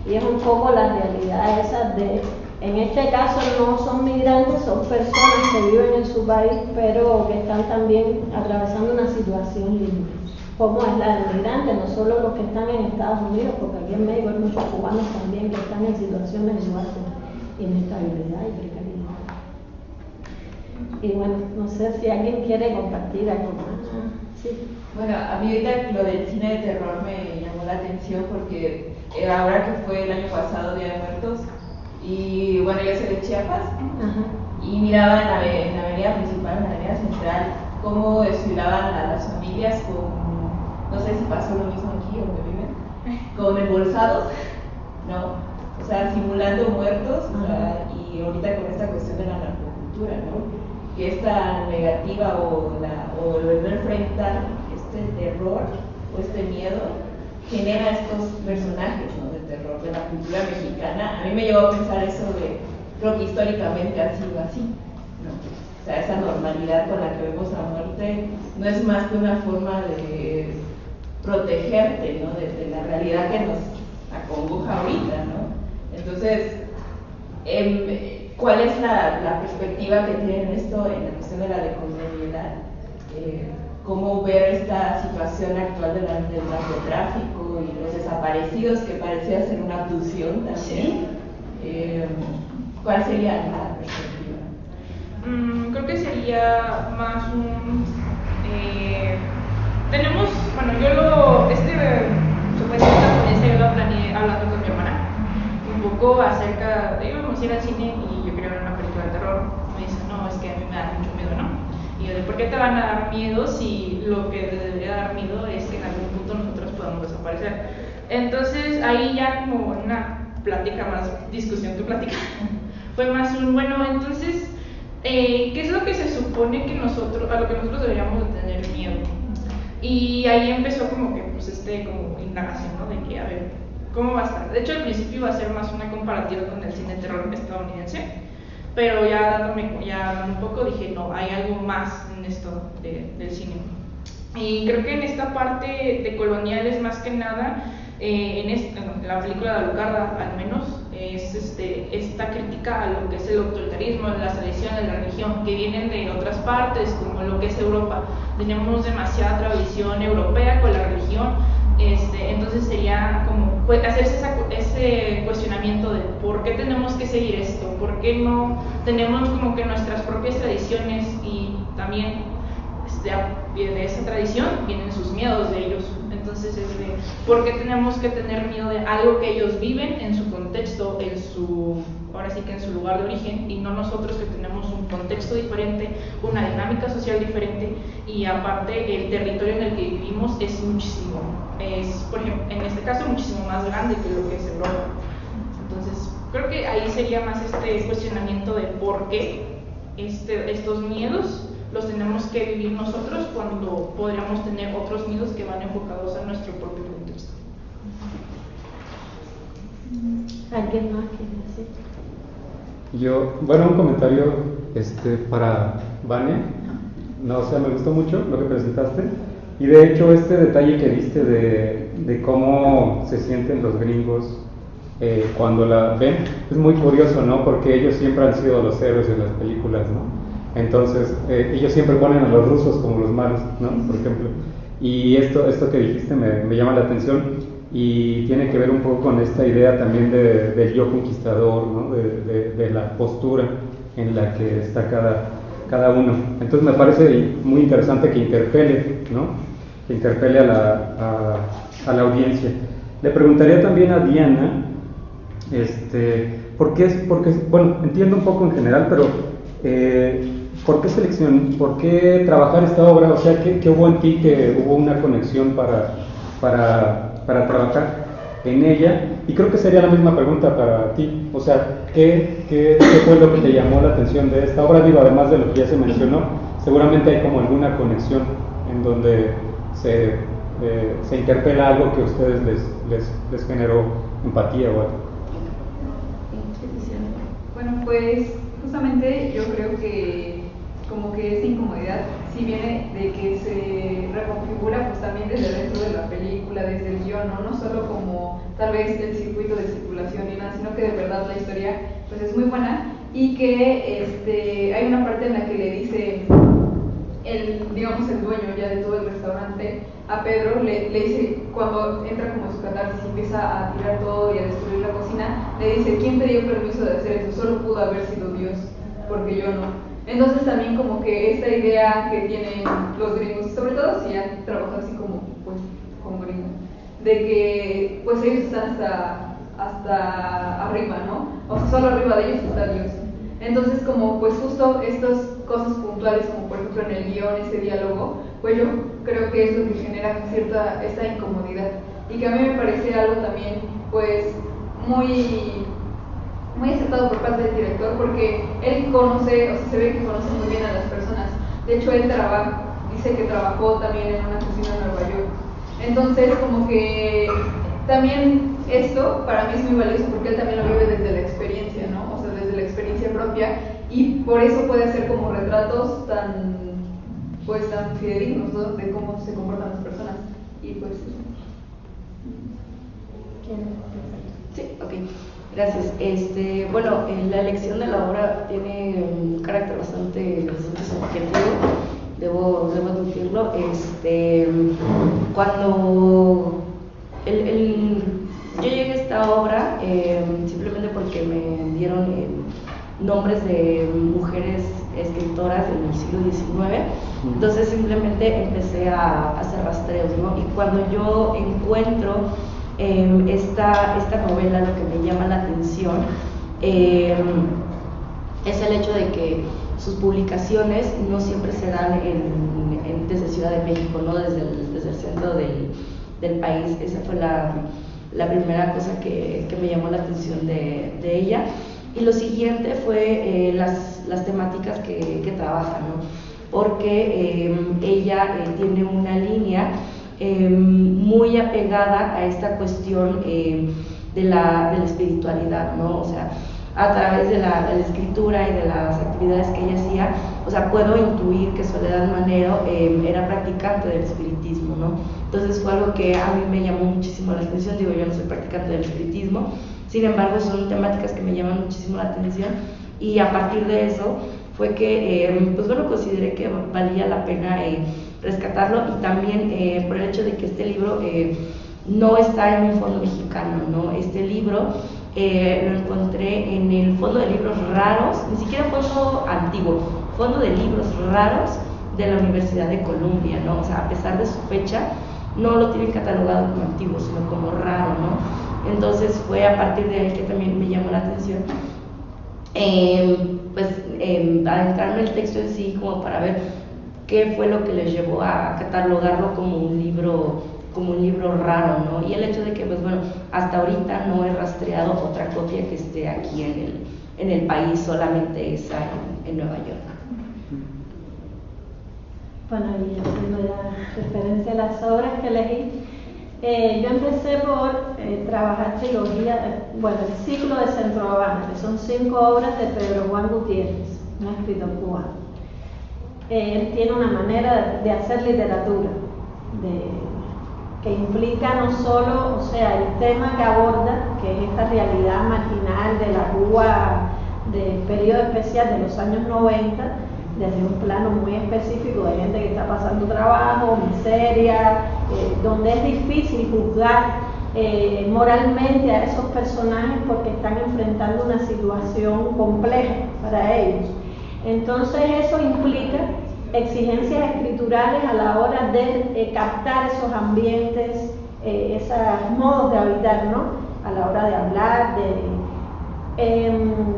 Y es un poco la realidad esa de... En este caso no son migrantes, son personas que viven en su país, pero que están también atravesando una situación límite. Como es la del migrante, no solo los que están en Estados Unidos, porque aquí en México hay muchos cubanos también que están en situaciones igual de inestabilidad y precariedad. Y bueno, no sé si alguien quiere compartir algo más. Sí. Bueno, a mí ahorita lo del cine de terror me llamó la atención porque ahora que fue el año pasado, Día de Muertos, y bueno, yo soy de Chiapas, y miraba en la avenida principal, en la avenida central, cómo desfilaban a las familias con, no sé si pasó lo mismo aquí donde viven, con embolsados, ¿no? O sea, simulando muertos, o sea, y ahorita con esta cuestión de la narcocultura, ¿no? Que esta negativa o el no enfrentar este terror o este miedo genera estos personajes, ¿no? De terror de la cultura mexicana. A mí me llevó a pensar eso creo que históricamente ha sido así, ¿no? O sea, esa normalidad con la que vemos la muerte no es más que una forma de protegerte, ¿no? De la realidad que nos acongoja ahorita, ¿no? Entonces, ¿cuál es la perspectiva que tienen esto en la cuestión de la decolonialidad? ¿Cómo ver esta situación actual del narcotráfico y los desaparecidos, que parecía ser una abducción también? ¿Cuál sería la perspectiva? Creo que sería más tenemos, bueno, se puede decir poco acerca de, íbamos a ir al cine y yo quería ver una película de terror. Me dice, no, es que a mí me da mucho miedo, ¿no? Y yo, ¿de por qué te van a dar miedo si lo que te debería dar miedo es que en algún punto nosotros podamos desaparecer? Entonces ahí ya como una plática más, discusión que plática, fue más un, bueno, entonces, ¿qué es lo que se supone que nosotros, a lo que nosotros deberíamos de tener miedo? Y ahí empezó como que, pues, como indagación, ¿no? De que, a ver, ¿cómo va a estar? De hecho, al principio iba a ser más una comparativa con el cine de terror estadounidense, pero ya dándome un poco dije, no, hay algo más en esto del cine. Y creo que en esta parte de coloniales, más que nada, en la película de Alucarda, al menos, es esta crítica a lo que es el autoritarismo, las tradiciones, la religión, que vienen de otras partes, como lo que es Europa. Tenemos demasiada tradición europea con la religión, entonces sería como hacerse ese cuestionamiento de por qué tenemos que seguir esto, por qué no tenemos como que nuestras propias tradiciones, y también de esa tradición vienen sus miedos de ellos. Entonces es de por qué tenemos que tener miedo de algo que ellos viven en su contexto, ahora sí que en su lugar de origen, y no nosotros, que tenemos un contexto diferente, una dinámica social diferente, y aparte el territorio en el que vivimos es muchísimo, por ejemplo, en este caso muchísimo más grande que lo que es Europa. Entonces creo que ahí sería más este cuestionamiento de por qué estos miedos los tenemos que vivir nosotros cuando podríamos tener otros miedos que van enfocados a nuestro propio contexto. ¿Alguien más quiere decir? Un comentario para Vane. No, o sea, me gustó mucho lo que presentaste, y de hecho este detalle que diste de cómo se sienten los gringos cuando la ven, es muy curioso, ¿no? Porque ellos siempre han sido los héroes de las películas, ¿no? Entonces, ellos siempre ponen a los rusos como los malos, ¿no? Por ejemplo. Y esto que dijiste me llama la atención, y tiene que ver un poco con esta idea también del yo conquistador, ¿no? De la postura en la que está cada uno. Entonces me parece muy interesante que interpele, ¿no? Que interpele a la audiencia. Le preguntaría también a Diana, porque bueno, entiendo un poco en general, pero ¿por qué por qué trabajar esta obra? O sea, ¿qué hubo en ti que hubo una conexión para trabajar en ella? Y creo que sería la misma pregunta para ti. O sea, ¿qué fue lo que te llamó la atención de esta obra? Digo, además de lo que ya se mencionó, seguramente hay como alguna conexión en donde se interpela algo que a ustedes les generó empatía o algo. Bueno, pues justamente yo creo que como que esa incomodidad sí viene de que se reconfigura pues también desde dentro de la película, desde el guión, no solo como tal vez el circuito de circulación y nada, sino que de verdad la historia pues es muy buena, y que hay una parte en la que le dice el dueño ya de todo el restaurante a Pedro, le dice, cuando entra como su catarsis y empieza a tirar todo y a destruir la cocina, le dice, ¿quién te dio permiso de hacer eso? Solo pudo haber sido Dios, porque yo no. Entonces también como que esta idea que tienen los gringos, sobre todo si han trabajado así como gringos, de que pues ellos están hasta arriba, ¿no? O sea, solo arriba de ellos está Dios. Entonces como pues justo estas cosas puntuales, como por ejemplo en el guión, ese diálogo, pues yo creo que es lo que genera esta incomodidad, y que a mí me parece algo también pues muy acertado por parte del director, porque él conoce, o sea, se ve que conoce muy bien a las personas. De hecho, él dice que trabajó también en una cocina en Nueva York. Entonces, como que también esto para mí es muy valioso, porque él también lo vive desde la experiencia, ¿no? O sea, desde la experiencia propia, y por eso puede hacer como retratos tan fidedignos, ¿no? De cómo se comportan las personas. Y pues sí, ok. Gracias. La elección de la obra tiene un carácter bastante subjetivo, debo admitirlo. Cuando yo llegué a esta obra, simplemente porque me dieron nombres de mujeres escritoras del siglo XIX, entonces simplemente empecé a hacer rastreos, ¿no? Y cuando yo encuentro esta novela lo que me llama la atención es el hecho de que sus publicaciones no siempre se dan desde Ciudad de México, ¿no? desde el centro del país. Esa fue la primera cosa que me llamó la atención de ella. Y lo siguiente fue las temáticas que trabaja, ¿no? Porque ella tiene una línea muy apegada a esta cuestión de la espiritualidad, ¿no? O sea, a través de la escritura y de las actividades que ella hacía, o sea, puedo intuir que Soledad Manero era practicante del espiritismo, ¿no? Entonces fue algo que a mí me llamó muchísimo la atención. Digo, yo no soy practicante del espiritismo, sin embargo son temáticas que me llaman muchísimo la atención, y a partir de eso fue que, pues bueno, consideré que valía la pena rescatarlo, y también por el hecho de que este libro no está en un fondo mexicano, ¿no? Este libro lo encontré en el Fondo de Libros Raros, ni siquiera fondo antiguo, Fondo de Libros Raros de la Universidad de Columbia, ¿no? O sea, a pesar de su fecha, no lo tienen catalogado como antiguo, sino como raro, ¿no? Entonces fue a partir de ahí que también me llamó la atención, adentrarme en el texto en sí, como para ver qué fue lo que les llevó a catalogarlo como un libro raro, ¿no? Y el hecho de que, pues bueno, hasta ahorita no he rastreado otra copia que esté aquí en el país, solamente esa en Nueva York. Bueno, y haciendo ya referencia a las obras que elegí, yo empecé por trabajar trilogía, el ciclo de Centro Habana, que son 5 obras de Pedro Juan Gutiérrez, un escritor cubano. Él tiene una manera de hacer literatura, que implica no solo, o sea, el tema que aborda, que es esta realidad marginal de la Cuba del periodo especial de los años 90, desde un plano muy específico de gente que está pasando trabajo, miseria, donde es difícil juzgar moralmente a esos personajes porque están enfrentando una situación compleja para ellos. Entonces eso implica exigencias escriturales a la hora de captar esos ambientes, esos modos de habitar, ¿no? A la hora de hablar,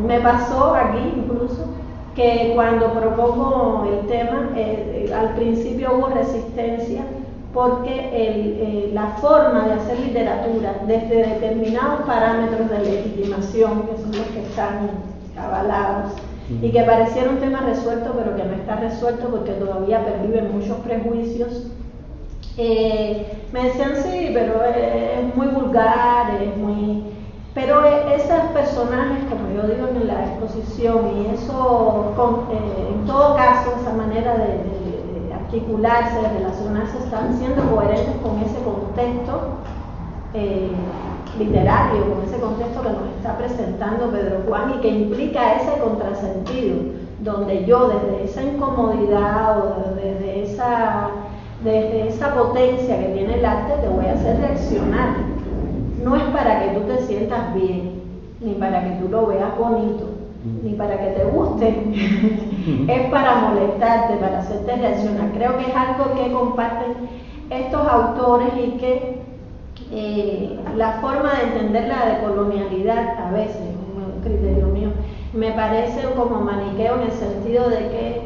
me pasó aquí incluso que cuando propongo el tema, al principio hubo resistencia porque la forma de hacer literatura desde determinados parámetros de legitimación, que son los que están avalados, y que pareciera un tema resuelto, pero que no está resuelto porque todavía perviven muchos prejuicios, me decían sí, pero es muy vulgar, pero esos personajes, como yo digo en la exposición, y eso, en todo caso, esa manera de articularse, de relacionarse, están siendo coherentes con ese contexto literario, con ese contexto que nos está presentando Pedro Juan, y que implica ese contrasentido, donde yo desde esa incomodidad o desde esa potencia que tiene el arte te voy a hacer reaccionar. No es para que tú te sientas bien, ni para que tú lo veas bonito, ni para que te guste, es para molestarte, para hacerte reaccionar. Creo que es algo que comparten estos autores, y que la forma de entender la decolonialidad, a veces, un criterio mío, me parece como maniqueo, en el sentido de que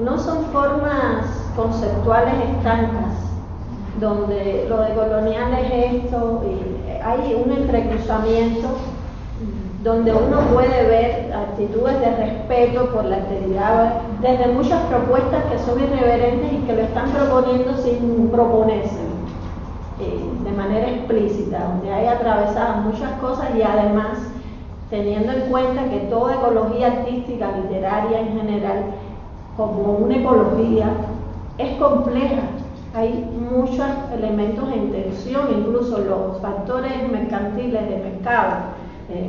no son formas conceptuales estancas, donde lo decolonial es esto, y hay un entrecruzamiento donde uno puede ver actitudes de respeto por la alteridad, desde muchas propuestas que son irreverentes y que lo están proponiendo sin proponerse, de manera explícita, donde hay atravesadas muchas cosas, y además teniendo en cuenta que toda ecología artística, literaria en general, como una ecología, es compleja. Hay muchos elementos en tensión, incluso los factores mercantiles de mercado,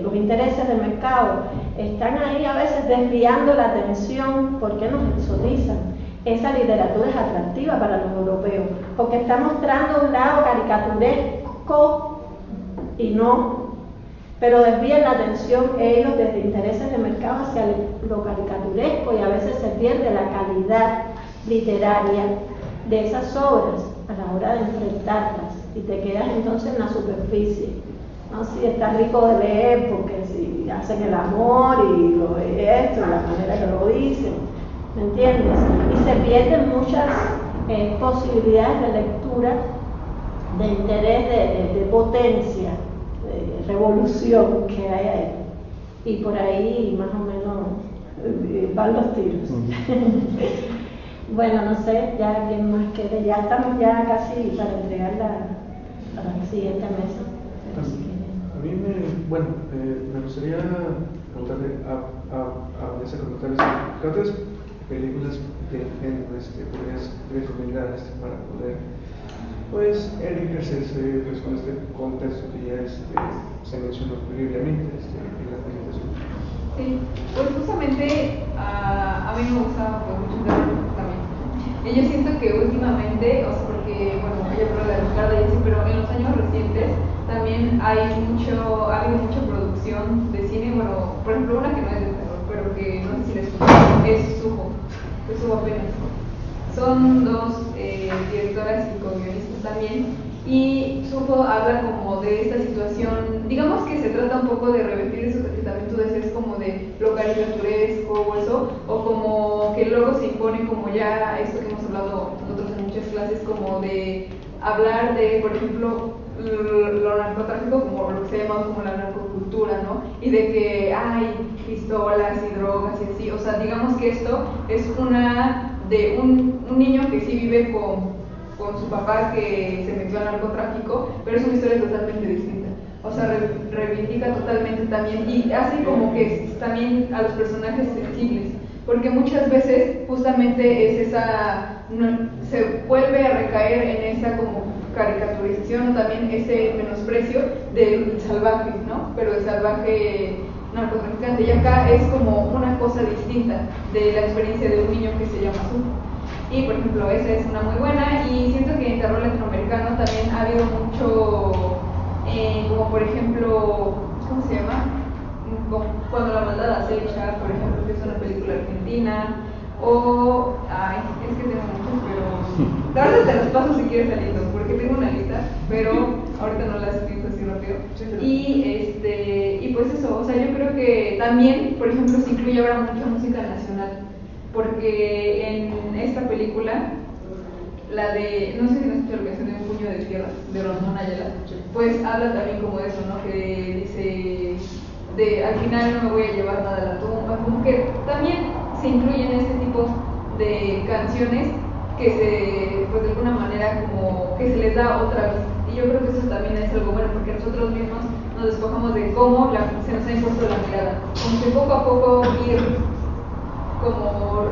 los intereses de mercado, están ahí a veces desviando la atención porque nos exotizan. Esa literatura es atractiva para los europeos, porque está mostrando un lado caricaturesco y no, pero desvían la atención ellos desde intereses de mercado hacia lo caricaturesco, y a veces se pierde la calidad literaria de esas obras a la hora de enfrentarlas. y te quedas entonces en la superficie, ¿no? Si está rico de leer porque si hacen el amor y lo esto, la manera que lo dicen, ¿me entiendes? Y se pierden muchas posibilidades de lectura, de interés, de potencia, de revolución que hay ahí. Y por ahí más o menos van los tiros. Bueno, no sé, ya quién más quiere, ya estamos ya casi para entregar para la siguiente mesa. Pero si a mí me gustaría preguntarle a Vanessa, comentarles qué otras películas de género podrías recomendar para poder pues enriquecerse pues, con este contexto que ya se mencionó previamente en la presentación. Sí, pues justamente a mí me gusta pues, mucho también. Y yo siento que últimamente, o sea, porque, bueno, ella habló de Ricardo y así, pero en los años recientes también ha habido mucha producción de cine, bueno, por ejemplo, una que no es de terror, pero que no sé si les gusta, es Suho apenas. Son dos directoras y co-guionistas también, y Suho habla como de esta situación, digamos que se trata un poco de revertir eso que también tú decías, como de lo caricaturesco o eso, o como que luego se impone como ya esto que hemos hablado nosotros en muchas clases, como de hablar de, por ejemplo, lo narcotráfico como lo que se llama como la narcocultura, ¿no? Y de que hay pistolas y drogas y así, o sea, digamos que esto es de un niño que sí vive con su papá que se metió al narcotráfico, pero es una historia totalmente distinta. O sea, reivindica totalmente también y hace como que también a los personajes sensibles, porque muchas veces justamente es se vuelve a recaer en esa como caricaturización o también ese menosprecio del salvaje, ¿no? Pero el salvaje narcotraficante, y acá es como una cosa distinta de la experiencia de un niño que se llama Suho. Y por ejemplo, esa es una muy buena, y siento que en terror latinoamericano también ha habido mucho, como por ejemplo, ¿cómo se llama? Cuando la maldad acecha, por ejemplo, que es una película argentina, o, es que tengo muchas, pero ahorita te las paso si quieres saliendo, porque tengo una lista, pero ahorita no las pienso así rápido. Y pues eso, o sea, yo creo que también, por ejemplo, se incluye ahora mucha música nacional, porque en esta película, la de, no sé si no has escuchado la canción de Un puño de tierra, de Ramón Ayala, pues habla también como de eso, ¿no? Que dice, al final no me voy a llevar nada a la tumba, como que también se incluyen este tipo de canciones que pues de alguna manera como que se les da otra vista. Y yo creo que eso también es algo bueno, porque nosotros mismos nos despojamos de cómo se nos ha impuesto la mirada, como que poco a poco ir como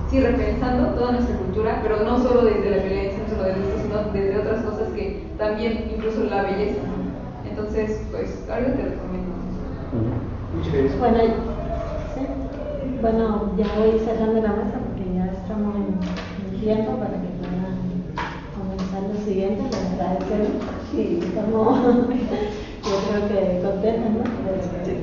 repensando toda nuestra cultura, pero no solo desde la violencia, no solo desde esto, sino desde otras cosas que también, incluso la belleza. Entonces, pues, algo te recomiendo. Muchas gracias. Bueno, ¿sí? Bueno, ya voy cerrando la mesa porque ya estamos en tiempo para que puedan comenzar lo siguiente. Les agradecemos y estamos, yo creo que contentos, ¿no? Sí.